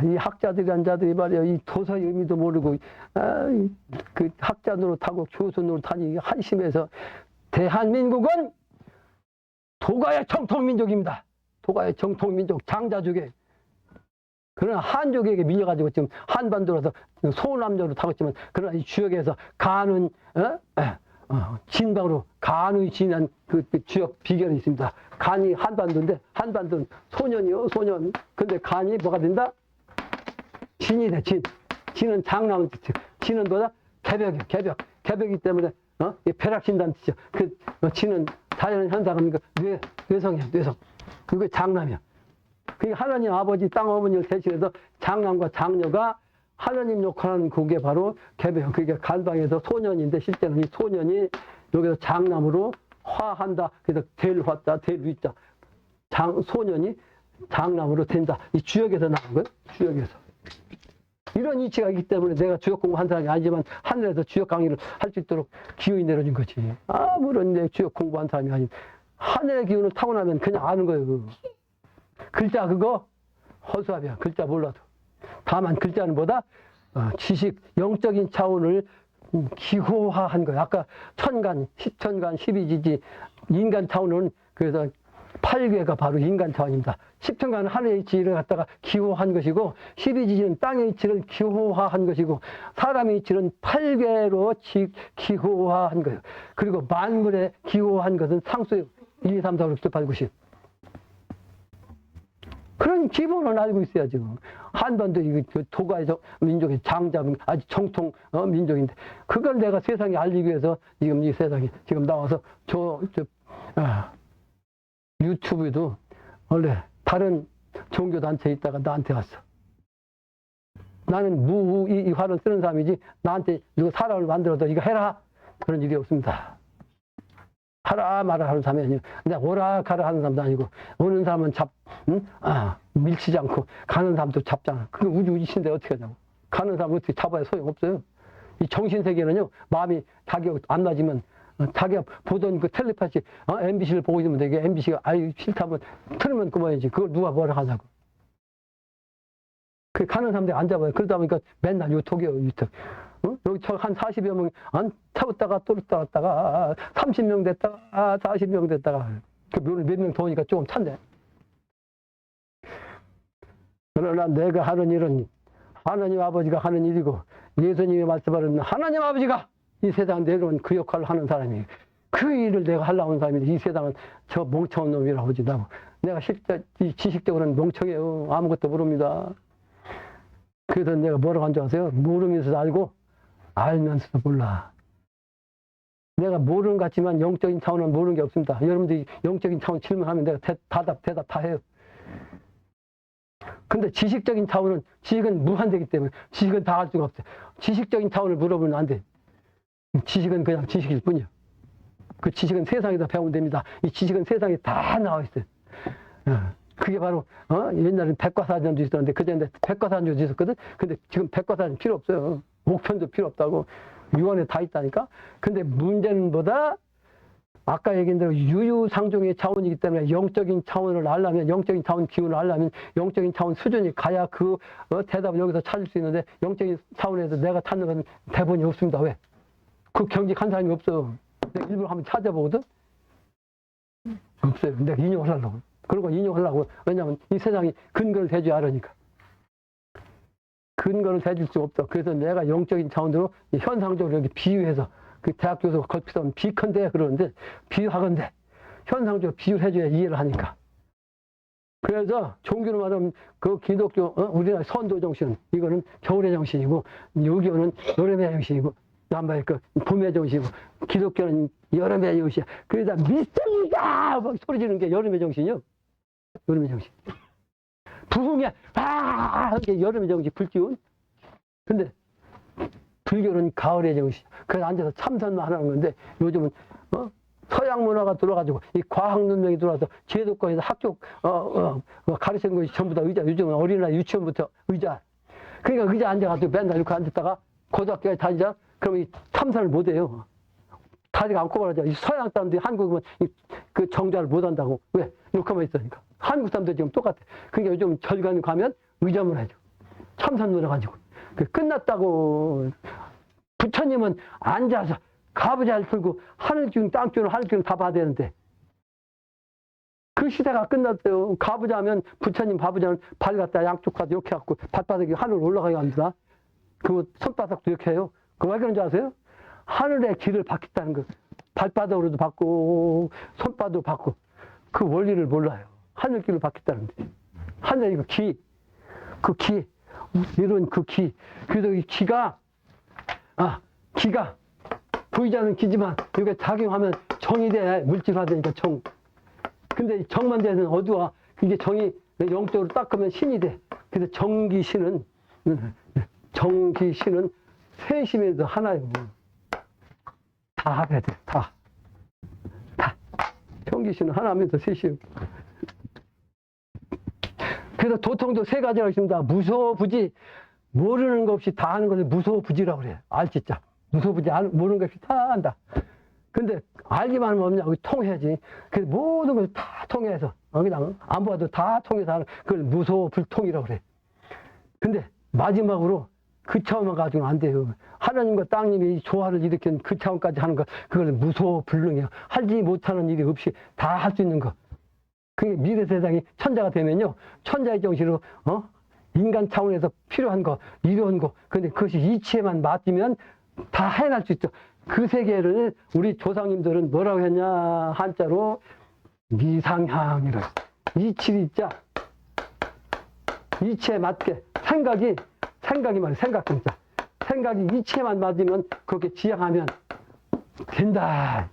Speaker 1: 이 학자들이란 자들이 말이야, 이 도서의 의미도 모르고, 그 학자 노릇하고 교수 노릇하니 한심해서, 대한민국은 도가의 정통민족입니다. 도가의 정통민족, 장자족에. 그러나 한족에게 밀려가지고 지금 한반도로서 소남조로 타고 있지만, 그러나 이 지역에서 간은, 진방으로 간의 진한 그 지역 비결이 있습니다. 간이 한반도인데, 한반도는 소년이요, 소년. 근데 간이 뭐가 된다? 진이 돼, 진. 진은 장남, 진은 뭐다? 개벽이요, 개벽. 개벽이기 때문에, 벼락친다는 뜻이죠. 진은 자연 현상은 뇌성이야, 뇌성. 그게 장남이야. 그게 하나님 아버지 땅 어머니를 대신해서 장남과 장녀가 하나님 역할하는 그게 바로 개벽. 그게 간방에서 소년인데 실제는 이 소년이 여기서 장남으로 화한다. 그래서 될 화자, 될 위자. 소년이 장남으로 된다. 이 주역에서 나온 거예요. 주역에서. 이런 이치가 있기 때문에 내가 주역 공부한 사람이 아니지만 하늘에서 주역 강의를 할 수 있도록 기운이 내려진 거지. 아무런 내 주역 공부한 사람이 아닌 하늘의 기운을 타고나면 그냥 아는 거예요. 글자 그거 허수아비야. 글자 몰라도. 다만 글자는 뭐다? 지식, 영적인 차원을 기호화한 거야. 아까 천간, 십천간, 십이지지 인간 차원은 그래서 8괴가 바로 인간 차원입니다. 십천간은 하늘의 이치를 갖다가 기호한 것이고, 십이지지는 땅의 이치를 기호화한 것이고, 사람의 이치는 8괴로 기호화한 거예요. 그리고 만물의 기호한 것은 상수예요. 1, 2, 3, 4, 5, 6, 7, 8, 9, 10. 그런 기본을 알고 있어야죠. 한반도 도가의 민족의 장자, 아주 정통 민족인데, 그걸 내가 세상에 알리기 위해서 지금 이 세상에 지금 나와서 유튜브에도 원래 다른 종교단체에 있다가 나한테 왔어. 나는 이 화를 쓰는 사람이지, 나한테 누가 사람을 만들어도 이거 해라! 그런 일이 없습니다. 하라 마라 하는 사람이 아니고, 내가 오라 가라 하는 사람도 아니고, 오는 사람은 밀치지 않고, 가는 사람도 잡잖아. 그게 우주이신데 어떻게 하냐고. 가는 사람은 어떻게 잡아야 소용없어요. 이 정신세계는요, 마음이 자기가 안 맞으면, 자기가 보던 그 텔레파시, MBC를 보고 있으면 되게 MBC가 싫다면 틀으면 그만이지. 그걸 누가 뭐라 하냐고. 그 가는 사람들이 안 잡아요. 그러다 보니까 맨날 유톡이에요, 유톡. 여기 한 40여 명, 타봤다가 또 따랐다가, 30명 됐다가, 40명 됐다가, 그 몇 명 더 오니까 조금 찬대. 그러나 내가 하는 일은 하나님 아버지가 하는 일이고, 예수님이 말씀하는 하나님 아버지가 이 세상 내려온 그 역할을 하는 사람이에요. 그 일을 내가 하려고 하는 사람인데, 이 세상은 저 멍청한 놈이라고 하지. 내가 지식적으로는 멍청해요. 아무것도 모릅니다. 그래서 내가 뭐라고 한 줄 아세요? 모르면서도 알고, 알면서도 몰라. 내가 모르는 것 같지만 영적인 차원은 모르는 게 없습니다. 여러분들이 영적인 차원 질문하면 내가 대답 다 해요. 근데 지식적인 차원은, 지식은 무한되기 때문에 지식은 다 할 수가 없어요. 지식적인 차원을 물어보면 안 돼. 지식은 그냥 지식일 뿐이야. 그 지식은 세상에서 배우면 됩니다. 이 지식은 세상에 다 나와 있어요. 그게 바로 옛날엔 백과사전도 있었는데, 그전에 백과사전도 있었거든. 근데 지금 백과사전 필요 없어요. 목편도 필요 없다고. 유언에 다 있다니까. 근데 문제는 뭐다? 아까 얘기한 대로 유유상종의 차원이기 때문에 영적인 차원을 알려면, 영적인 차원 기운을 알려면 영적인 차원 수준이 가야 그 대답을 여기서 찾을 수 있는데, 영적인 차원에서 내가 찾는 건 대본이 없습니다. 왜? 그 경직한 사람이 없어. 내가 일부러 한번 찾아보거든? 없어요. 내가 인용을 하려고. 그런 거 인용하려고. 왜냐하면 이 세상이 근거를 대줘야 하니까. 근거를 대줄 수 없어. 그래서 내가 영적인 차원으로 현상적으로 여기 비유해서, 그 대학 교수가 거기서 비컨대 그러는데, 비유하건대 현상적으로 비유를 해줘야 이해를 하니까. 그래서 종교로 말하면 그 기독교, 우리나라 선도 정신, 이거는 겨울의 정신이고, 유교는 여름의 정신이고, 남바의 그 봄의 정신이고, 기독교는 여름의 정신이야. 그러다 믿습니다! 막 소리 지르는 게 여름의 정신이요. 여름의 정신. 부흥이야. 이게 여름의 정신, 불기운. 근데 불교는 가을의 정신. 그래서 앉아서 참선만 하는 건데, 요즘은 서양 문화가 들어가지고 이 과학 문명이 들어와서 제도권에서 학교 가르치는 것이 전부 다 의자. 요즘은 어린이날 유치원부터 의자. 그러니까 의자 앉아가지고 맨날 이렇게 앉았다가 고등학교에 다니자. 그러면 이 참선을 못 해요. 다리가 안 꼬부라져. 이 서양 사람들이 한국은 그 정자를 못 한다고. 왜? 이렇게만 있으니까. 한국 사람들 지금 똑같아. 그러니까 요즘 절간 가면 의점을 해줘. 참선 놀아가지고. 끝났다고. 부처님은 앉아서 가부좌를 풀고 하늘 기운, 땅 기운, 하늘 기운 다 봐야 되는데. 그 시대가 끝났어요. 가부좌면 부처님 가부좌는 발 갖다 양쪽 가서 이렇게 갖고 발바닥이 하늘로 올라가게 합니다. 그 손바닥도 이렇게 해요. 그 왜 그런지 아세요? 하늘의 길을 받겠다는 거. 발바닥으로도 받고 손바닥도 받고 그 원리를 몰라요. 하늘 길을 받겠다는 데. 하늘의 그 기, 그 기, 이런 그 기. 그래서 이 기가 보이지 않는 기지만 이게 작용하면 정이 돼. 물질화되니까 정. 근데 정만 되는 어두워. 이게 정이 영적으로 닦으면 신이 돼. 그래서 정기신은 세심에도 하나요. 다 합해야 돼. 다. 정기신은 하나면서 셋이에요. 그래서 도통도 세 가지가 있습니다. 무소부지. 모르는 것 없이 다 하는 것을 무소부지라고 그래요. 알지자. 무소부지. 모르는 것 없이 다 한다. 근데 알기만 하면 없냐고 통해야지. 그래서 모든 걸 다 통해서 그냥 안 봐도 다 통해서 하는 그걸 무소불통이라고 그래. 근데 마지막으로 그 차원만 가지고는 안 돼요. 하나님과 땅님이 조화를 일으킨 그 차원까지 하는 거 그걸 무소불능이에요. 하지 못하는 일이 없이 다 할 수 있는 거. 그게 미래 세상이 천자가 되면요. 천자의 정신으로 인간 차원에서 필요한 거, 이루어진 거. 근데 그것이 이치에만 맞으면 다 해낼 수 있죠. 그 세계를 우리 조상님들은 뭐라고 했냐? 한자로 미상향이라고. 이치리자. 이치에 맞게. 생각이 말이야. 생각입니다. 생각이 이치에만 맞으면 그렇게 지향하면 된다.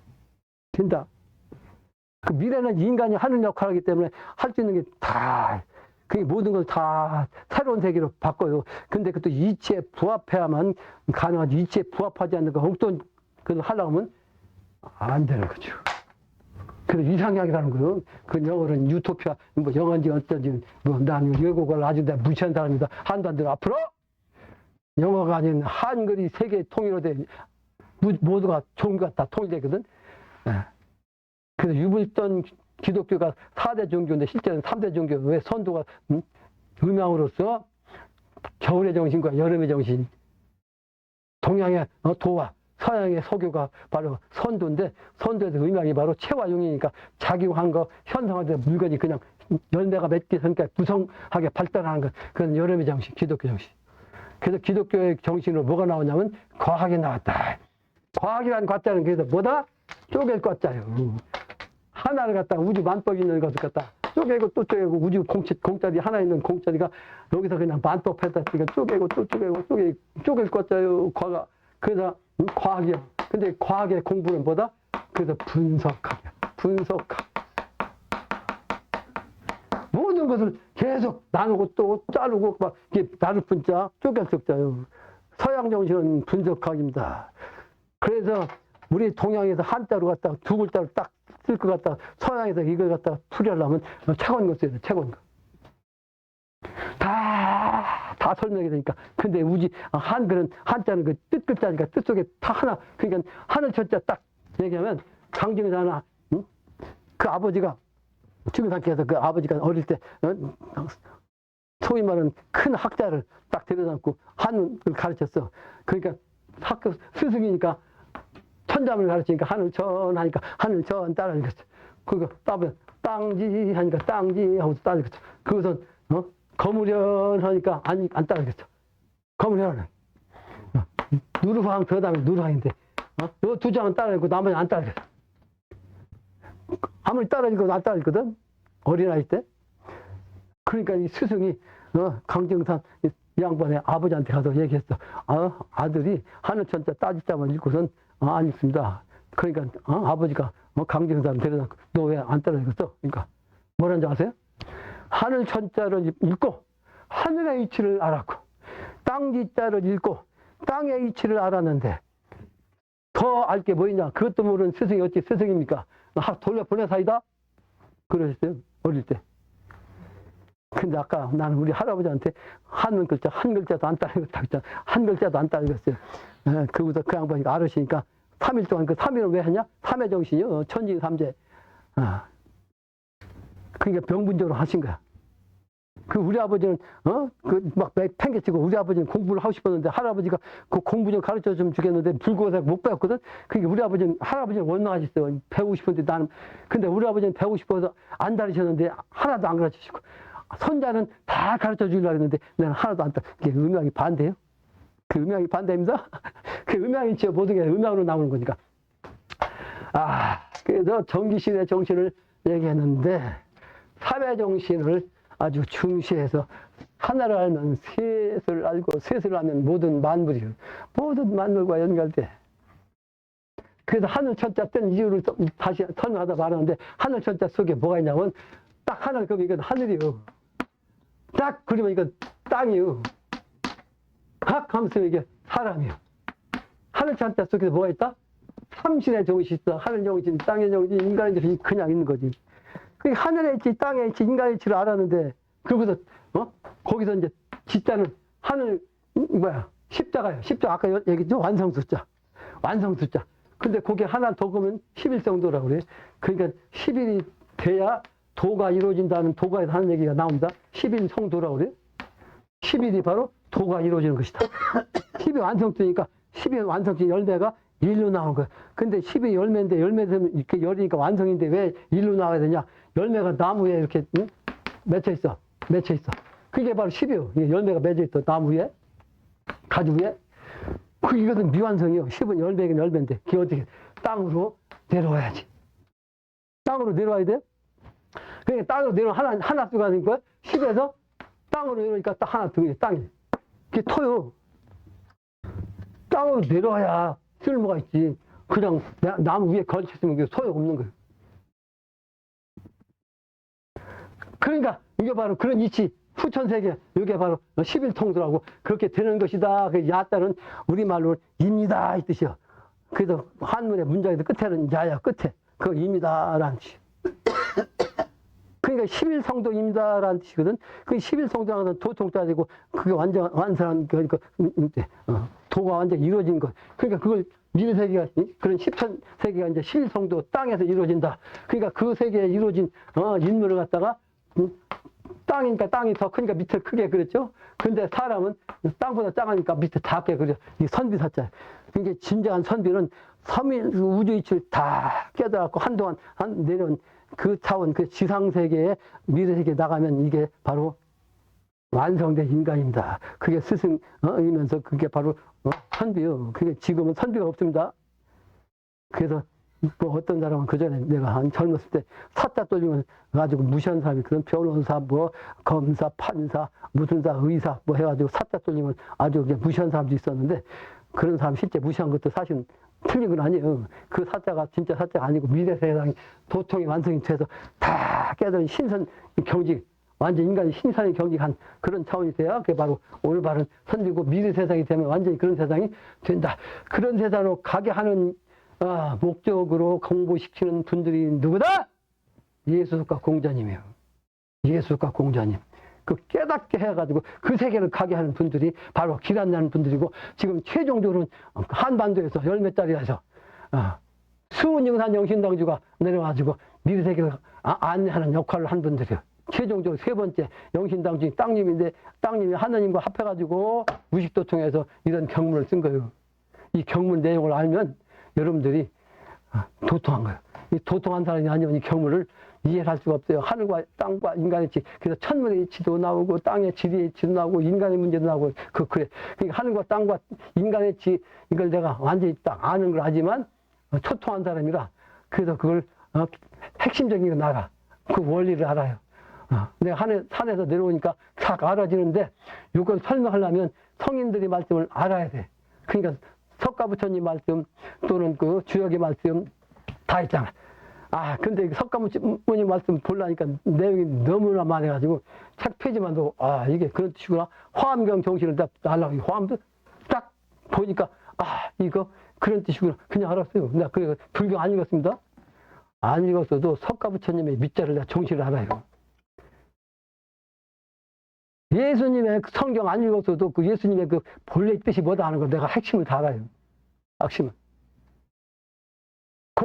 Speaker 1: 그 미래는 인간이 하는 역할을 하기 때문에 할 수 있는 게 다, 그게 모든 걸 다 새로운 세계로 바꿔요. 근데 그것도 이치에 부합해야만 가능하지. 이치에 부합하지 않는 거, 엉뚱 그걸 하려고 하면 안 되는 거죠. 그래서 이상향이라는 거는 그 영어로는 유토피아, 뭐 영어인지 어쩐지, 난 외국어를 아주 내가 무시한 사람이다. 한도 안 되고 앞으로 영어가 아닌 한글이 세계 통일로 돼, 모두가 종교가 다 통일되거든. 그래서 유불선 기독교가 4대 종교인데 실제는 3대 종교. 왜 선도가 음양으로서 겨울의 정신과 여름의 정신, 동양의 도와 서양의 서교가 바로 선도인데, 선도에서 음양이 바로 체화용이니까 작용한 거 현상화된 물건이 그냥 열매가 맺게 되니까 구성하게 발달하는 거. 그건 여름의 정신, 기독교 정신. 그래서 기독교의 정신으로 뭐가 나오냐면 과학이 나왔다. 과학이라는 과자는 그래서 뭐다? 쪼갤 과자예요. 하나를 갖다가 우주 만법 있는 것을 갖다 쪼개고 또 쪼개고, 우주 공짜리 하나 있는 공짜리가 여기서 그냥 만법 했다. 그러니까 쪼개고 또 쪼개고 쪼갤 과자예요. 과가. 그래서 과학이야. 근데 과학의 공부는 뭐다? 그래서 분석학이야. 분석학. 모든 것을 계속 나누고 또 자르고 막 이게 나눌 분자, 쪼갤 석자요. 서양 정신은 분석학입니다. 그래서 우리 동양에서 한자로 갖다가 두 글자로 딱 쓸 것 같다. 서양에서 이걸 갖다가 풀이하려면 채권거 써야 돼. 채권거. 다 설명이 되니까. 근데 한글은, 한자는 그 뜻 글자니까 뜻 속에 다 하나. 그러니까 하늘 첫자 딱 얘기하면 강정에서 하나. 응? 그 아버지가 주민학교에서 그 아버지가 어릴 때 소위 말하는 큰 학자를 딱 데려다놓고 한을 가르쳤어. 그러니까 학교 스승이니까 천자문을 가르치니까 하늘천 하니까 하늘천 따라하겠어. 그거 따면 땅지 하니까 땅지 하고 따라하겠어. 그것은 거무련 하니까 안 따라하겠어. 거무련. 누르황 그 다음에 누르황인데 요 두 장은 따라하고 나머지 안 따라하겠어. 아무리 따라하니까 안 따라하거든. 어린아이 때. 그러니까 이 스승이 강정산 이 양반의 아버지한테 가서 얘기했어. 아들이 하늘천자 따지자만 읽고선 안 읽습니다. 그러니까 아버지가 강정산 데려다놓고 너 왜 안 따라하겠어? 그러니까 뭐라는지 아세요? 하늘천자를 읽고 하늘의 이치를 알았고, 땅지자를 읽고 땅의 이치를 알았는데 더 알 게 뭐 있냐? 그것도 모르는 스승이 어찌 스승입니까? 돌려보내 사이다? 그러셨어요. 어릴 때. 근데 아까 나는 우리 할아버지한테 한 글자도 안 따르겠다. 한 글자도 안 따르겠어요. 그거보다 그 양반이 알으시니까 3일 동안 그 3일은 왜 하냐? 삼의 정신이요. 천지 삼재. 그러니까 병분적으로 하신 거야. 그 우리 아버지는 막 팽개치고 우리 아버지는 공부를 하고 싶었는데 할아버지가 그 공부 좀 가르쳐 좀 주겠는데 불구해서 못 배웠거든. 그러니까 우리 아버지는 할아버지는 원망하셨어요. 배우고 싶은데 나는. 근데 우리 아버지는 배우고 싶어서 안 가르치셨는데 하나도 안 가르치시고 손자는 다 가르쳐 주려고 했는데 나는 하나도 안. 이게 음양이 반대예요. 그 음양이 반대입니다. 그 음양이 지어 모든 게 음양으로 나오는 거니까. 그래서 정기신의 정신을 얘기했는데 사회 정신을 아주 중시해서 하나를 알면 셋을 알고 셋을 알면 모든 만물과 연결돼. 그래서 하늘 천자 뜬 이유를 다시 설명하다 말하는데 하늘 천자 속에 뭐가 있냐면 딱 하늘 그럼 이건 하늘이요. 딱 그리면 이건 땅이요. 딱 하면서 이게 사람이요. 하늘 천자 속에 뭐가 있다? 삼신의 정신이 있어. 하늘 정신, 땅의 정신, 인간의 정신이 그냥 있는 거지. 그 하늘에 있지, 땅에 있지, 인간의 이치를 알았는데, 그러고서, 거기서 이제, 지자는 하늘, 십자가요. 십자가, 아까 얘기했죠? 완성숫자. 완성숫자. 근데 거기에 하나 더 그러면 11성도라고 그래. 그러니까 10일이 돼야 도가 이루어진다는 도가에서 하는 얘기가 나옵니다. 11성도라고 그래. 10일이 바로 도가 이루어지는 것이다. 10이 완성도니까, 10이 완성도 열매가 일로 나오는 거야. 근데 10이 열매인데, 열매 되면 이렇게 열이니까 완성인데 왜 일로 나와야 되냐? 열매가 나무에 이렇게 맺혀 있어. 그게 바로 10이요. 열매가 맺어 있어. 나무 위에, 가지 위에. 이것은 미완성이요. 10은 열매긴 열매인데, 그게 어떻게 땅으로 내려와야지. 땅으로 내려와야 돼. 그러니까 땅으로 내려와 하나 뚜가 되니까 10에서 땅으로 내려오니까 딱 하나 뚜가 땅이. 그게 토요. 땅으로 내려와야 쓸모가 있지. 그냥 나무 위에 걸쳤으면 그게 소용없는 거예요. 그러니까 이게 바로 그런 이치, 후천세계, 이게 바로 11통도라고 그렇게 되는 것이다. 그 야자는 우리말로 입니다 이 뜻이요. 그래서 한문의 문장에서 끝에는 야야 끝에 그 입니다라는 뜻이요. 그러니까 11성도입니다라는 뜻이거든. 그 11성도는 도통자리고 그게 완전한 도가 완전 이루어진 것. 그러니까 그걸 미래세계가 그런 10천세계가 이제 11성도 땅에서 이루어진다. 그러니까 그 세계에 이루어진 인물을 갖다가 땅이니까 땅이 더 크니까 밑을 크게 그렸죠. 근데 사람은 땅보다 작으니까 밑에 작게 그려. 이 선비사자. 그러니까 진정한 선비는 우주 이치를 다 깨달았고 한동안 내려온 그 차원, 그 지상세계에 미래세계에 나가면 이게 바로 완성된 인간입니다. 그게 스승이면서 그게 바로 선비요. 그게 지금은 선비가 없습니다. 그래서 뭐 어떤 사람은 그전에 내가 한 젊었을 때 사자 돌리면 가지고 무시한 사람이 그런 변호사, 뭐 검사, 판사, 무슨 사, 의사 뭐 해가지고 사자 돌리면 아주 그냥 무시한 사람도 있었는데 그런 사람 실제 무시한 것도 사실은 틀린 건 아니에요. 그 사자가 진짜 사자가 아니고 미래 세상이 도통이 완성이 돼서 다 깨달은 신선 경직, 완전 인간이 신선의 경직한 그런 차원이 돼야 그게 바로 올바른 선비고 미래 세상이 되면 완전히 그런 세상이 된다. 그런 세상으로 가게 하는 목적으로 공부시키는 분들이 누구다? 예수과 공자님이에요. 예수과 공자님. 그 깨닫게 해가지고 그 세계를 가게 하는 분들이 바로 기란나는 분들이고 지금 최종적으로는 한반도에서 열매짜리에서 수은영산 영신당주가 내려가지고 미래세계를 안내하는 역할을 한 분들이에요. 최종적으로 세 번째 영신당주 땅님인데 땅님이 하느님과 합해가지고 무식도 통해서 이런 경문을 쓴 거예요. 이 경문 내용을 알면 여러분들이 도통한 거예요. 이 도통한 사람이 아니면 이 경문을 이해를 할 수가 없어요. 하늘과 땅과 인간의 치. 그래서 천문의 이치도 나오고 땅의 지리의 이치도 나오고 인간의 문제도 나오고 그래. 그러니까 하늘과 땅과 인간의 치 이걸 내가 완전히 딱 아는 걸 하지만 초통한 사람이라 그래서 그걸 핵심적인 건 알아. 그 원리를 알아요. 내가 산에서 내려오니까 싹 알아지는데 이걸 설명하려면 성인들이 말씀을 알아야 돼. 그러니까 석가부처님 말씀 또는 그 주역의 말씀 다 있잖아. 근데 석가모니 말씀 보려니까 내용이 너무나 많아가지고 책 페이지만도 이게 그런 뜻이구나. 화엄경 정신을 딱 알라고 화엄도 딱 보니까 이거 그런 뜻이구나. 그냥 알았어요. 나 그 불교 안 읽었습니다. 안 읽었어도 석가부처님의 밑자를 내가 정신을 알아요. 예수님의 성경 안 읽었어도 그 예수님의 그 본래 뜻이 뭐다 하는 걸 내가 핵심을 다 알아요. 핵심은.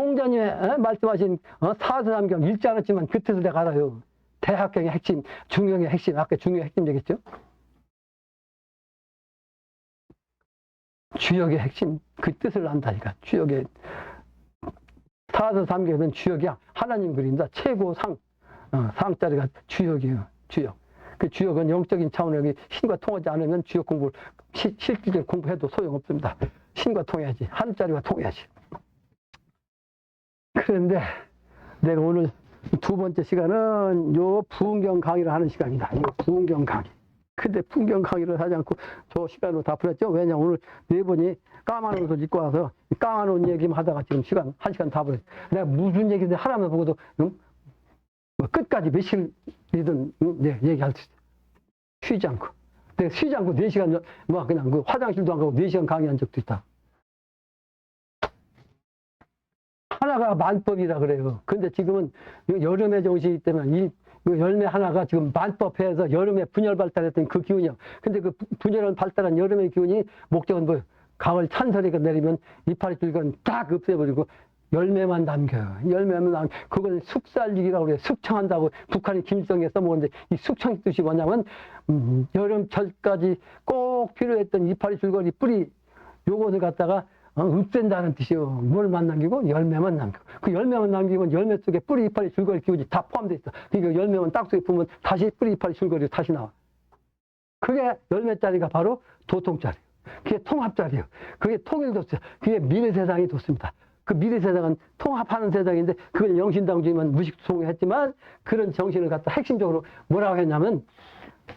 Speaker 1: 공자님의 말씀하신 사서삼경 읽지 않았지만 그 뜻을 내가 알아요. 대학경의 핵심, 중경의 핵심, 아까 중경의 핵심 되겠죠? 주역의 핵심, 그 뜻을 안다니까. 주역의 사서삼경은 주역이야. 하나님 그린다. 최고 상자리가 주역이에요. 주역. 그 주역은 영적인 차원의 신과 통하지 않으면 주역 공부를 실질적으로 공부해도 소용없습니다. 신과 통해야지. 하늘자리와 통해야지. 그런데 내가 오늘 두 번째 시간은 요 부흥경 강의를 하는 시간이다. 이 부흥경 강의. 근데 부흥경 강의를 하지 않고 저 시간으로 다 풀었죠. 왜냐 오늘 네 분이 까만 옷을 입고 와서 까만 옷 얘기만 하다가 지금 한 시간 다 풀었어. 내가 무슨 얘기인데 하나만 보고도 뭐 끝까지 몇 시간이든 네, 얘기할 수 있어. 쉬지 않고. 내가 쉬지 않고 4시간 그냥 그 화장실도 안 가고 4시간 강의한 적도 있다. 하나가 만법이라 그래요. 근데 지금은 여름의 정신이기 때문에 이 열매 하나가 지금 만법해서 여름에 분열 발달했던 그 기운이요. 근데 그 분열 발달한 여름의 기운이 목적은 뭐예요? 가을 찬설이가 내리면 이파리 줄기는 딱 없애버리고 열매만 남겨요. 열매만 그걸 숙살육이라고 그래요. 숙청한다고 북한이 김일성에 써먹었는데 이 숙청의 뜻이 뭐냐면 여름철까지 꼭 필요했던 이파리 줄거리 뿌리 요것을 갖다가 없앤다는 뜻이요. 뭘만 남기고 열매만 남기고 그 열매만 남기면 열매 속에 뿌리 이파리 줄거리 기운이 다 포함되어 있어. 그러니까 열매만 딱 속에 보면 다시 뿌리 이파리 줄거리 다시 나와. 그게 열매짜리가 바로 도통짜리. 그게 통합짜리요. 그게 통일도스. 그게 미래세상이 돋습니다. 그 미래세상은 통합하는 세상인데 그걸 영신당주의만 무식통했지만 그런 정신을 갖다 핵심적으로 뭐라고 했냐면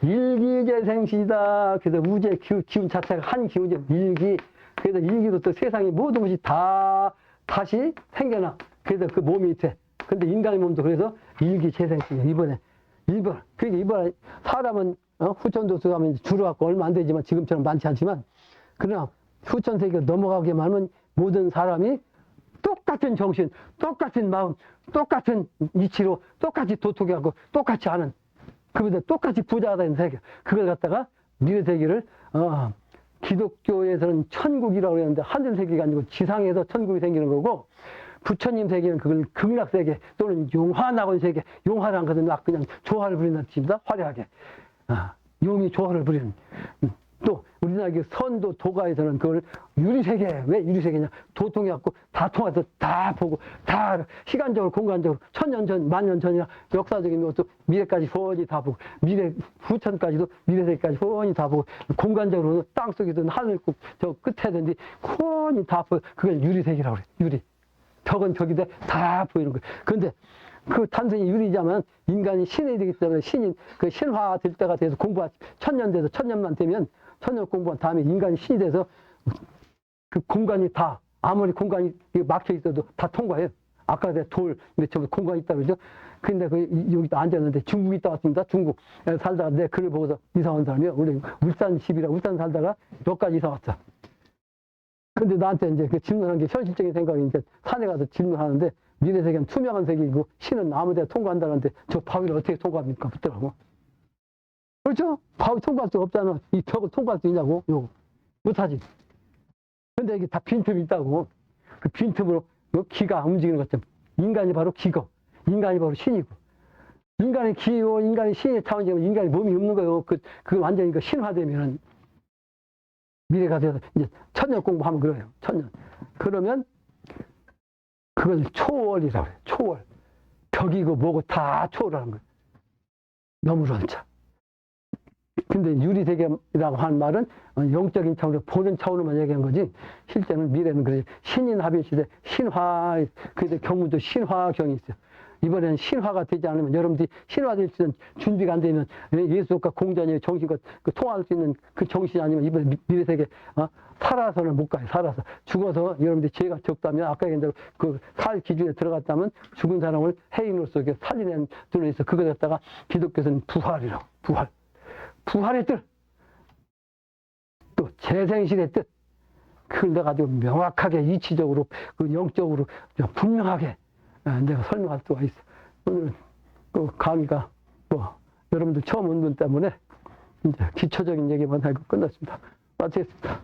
Speaker 1: 일기재생시다. 그래서 우주의 기운 자체가 한 기운이죠. 일기. 그래서 일기로부터 세상의 모든 것이 다 다시 생겨나. 그래서 그 몸이 돼. 근데 인간의 몸도 그래서 일기재생시죠. 이번에. 그러니까 이번에 사람은 후천도수 가면 주로 갖고 얼마 안 되지만 지금처럼 많지 않지만 그러나 후천세기가 넘어가기만 하면 모든 사람이 똑같은 정신, 똑같은 마음, 똑같은 이치로 똑같이 도토기하고 똑같이 하는 그보다 똑같이 부자가 되는 세계. 그걸 갖다가 미래세계를 기독교에서는 천국이라고 그러는데 하늘세계가 아니고 지상에서 천국이 생기는 거고 부처님 세계는 그걸 극락세계 또는 용화낙원 세계. 용화란 것은 그냥 조화를 부리는 뜻입니다. 화려하게. 용이 조화를 부리는. 또 우리나라 선도 도가에서는 그걸 유리세계. 왜 유리세계냐? 도통해갖고 다 통해서 다 보고 다 시간적으로 공간적으로 천년 전, 만년 전이나 역사적인 것도 미래까지 훤히 다 보고 미래 후천까지도 미래세계까지 훤히 다 보고 공간적으로 땅속이든 하늘국 저 끝에든지 훤히 다 보고 그걸 유리세계라고 그래. 유리. 벽은 벽인데 다 보이는 거예요. 그런데 그 탄생이 유리자면 인간이 신이 되기 때문에 신인 그 신화 될 때가 돼서 공부가 천년 돼서 천년만 되면 천년 공부한 다음에 인간이 신이 돼서 그 공간이 다 아무리 공간이 막혀 있어도 다 통과해요. 아까 내가 근데 저 공간이 있다 그러죠. 근데 여기다 앉았는데 중국에 있다 왔습니다. 중국 살다가 내 글을 보고서 이사 온 사람이요. 우리 울산 집이라 울산 살다가 여기까지 이사 왔어. 근데 나한테 이제 그 질문한 게 현실적인 생각이 이제 산에 가서 질문하는데 미래세계는 투명한 세계이고 신은 아무 데나 통과한다는데 저 바위를 어떻게 통과합니까? 묻더라고. 그렇죠? 바위 통과할 수 없잖아. 이 벽을 통과할 수 있냐고. 요거. 못하지. 근데 이게 다 빈틈이 있다고. 그 빈틈으로 기가 움직이는 것처럼. 인간이 바로 기고, 인간이 바로 신이고. 인간의 기요, 인간의 신의 차원이면 인간의 몸이 없는 거예요. 그 완전히 그 신화되면은. 미래가 돼서 이제 천년 공부하면 그래요. 천년. 그러면 그걸 초월이라고 해요. 초월. 벽이고 뭐고 다 초월하는 거예요. 너무런 차. 근데 유리세계라고 하는 말은 영적인 차원으로 보는 차원으로만 얘기한 거지 실제는 미래는 그래. 신인 합의 시대 신화 그래서 경문도 신화경이 있어요. 이번에는 신화가 되지 않으면 여러분들이 신화될 수 있는 준비가 안 되면 예수과 공자의 정신과 그 통할 수 있는 그 정신이 아니면 이번에 미래세계 살아서는 못 가요. 살아서 죽어서 여러분들이 죄가 적다면 아까 얘기한 대로 그 살 기준에 들어갔다면 죽은 사람을 해인으로서 살리는 들어 있어. 그거 갖다가 기독교에서는 부활이라고. 부활의 뜻, 또 재생신의 뜻, 그걸 내가 아주 명확하게 이치적으로, 그 영적으로 분명하게 내가 설명할 수가 있어. 오늘 그 강의가 여러분들 처음 온 분 때문에 이제 기초적인 얘기만 하고 끝났습니다. 마치겠습니다.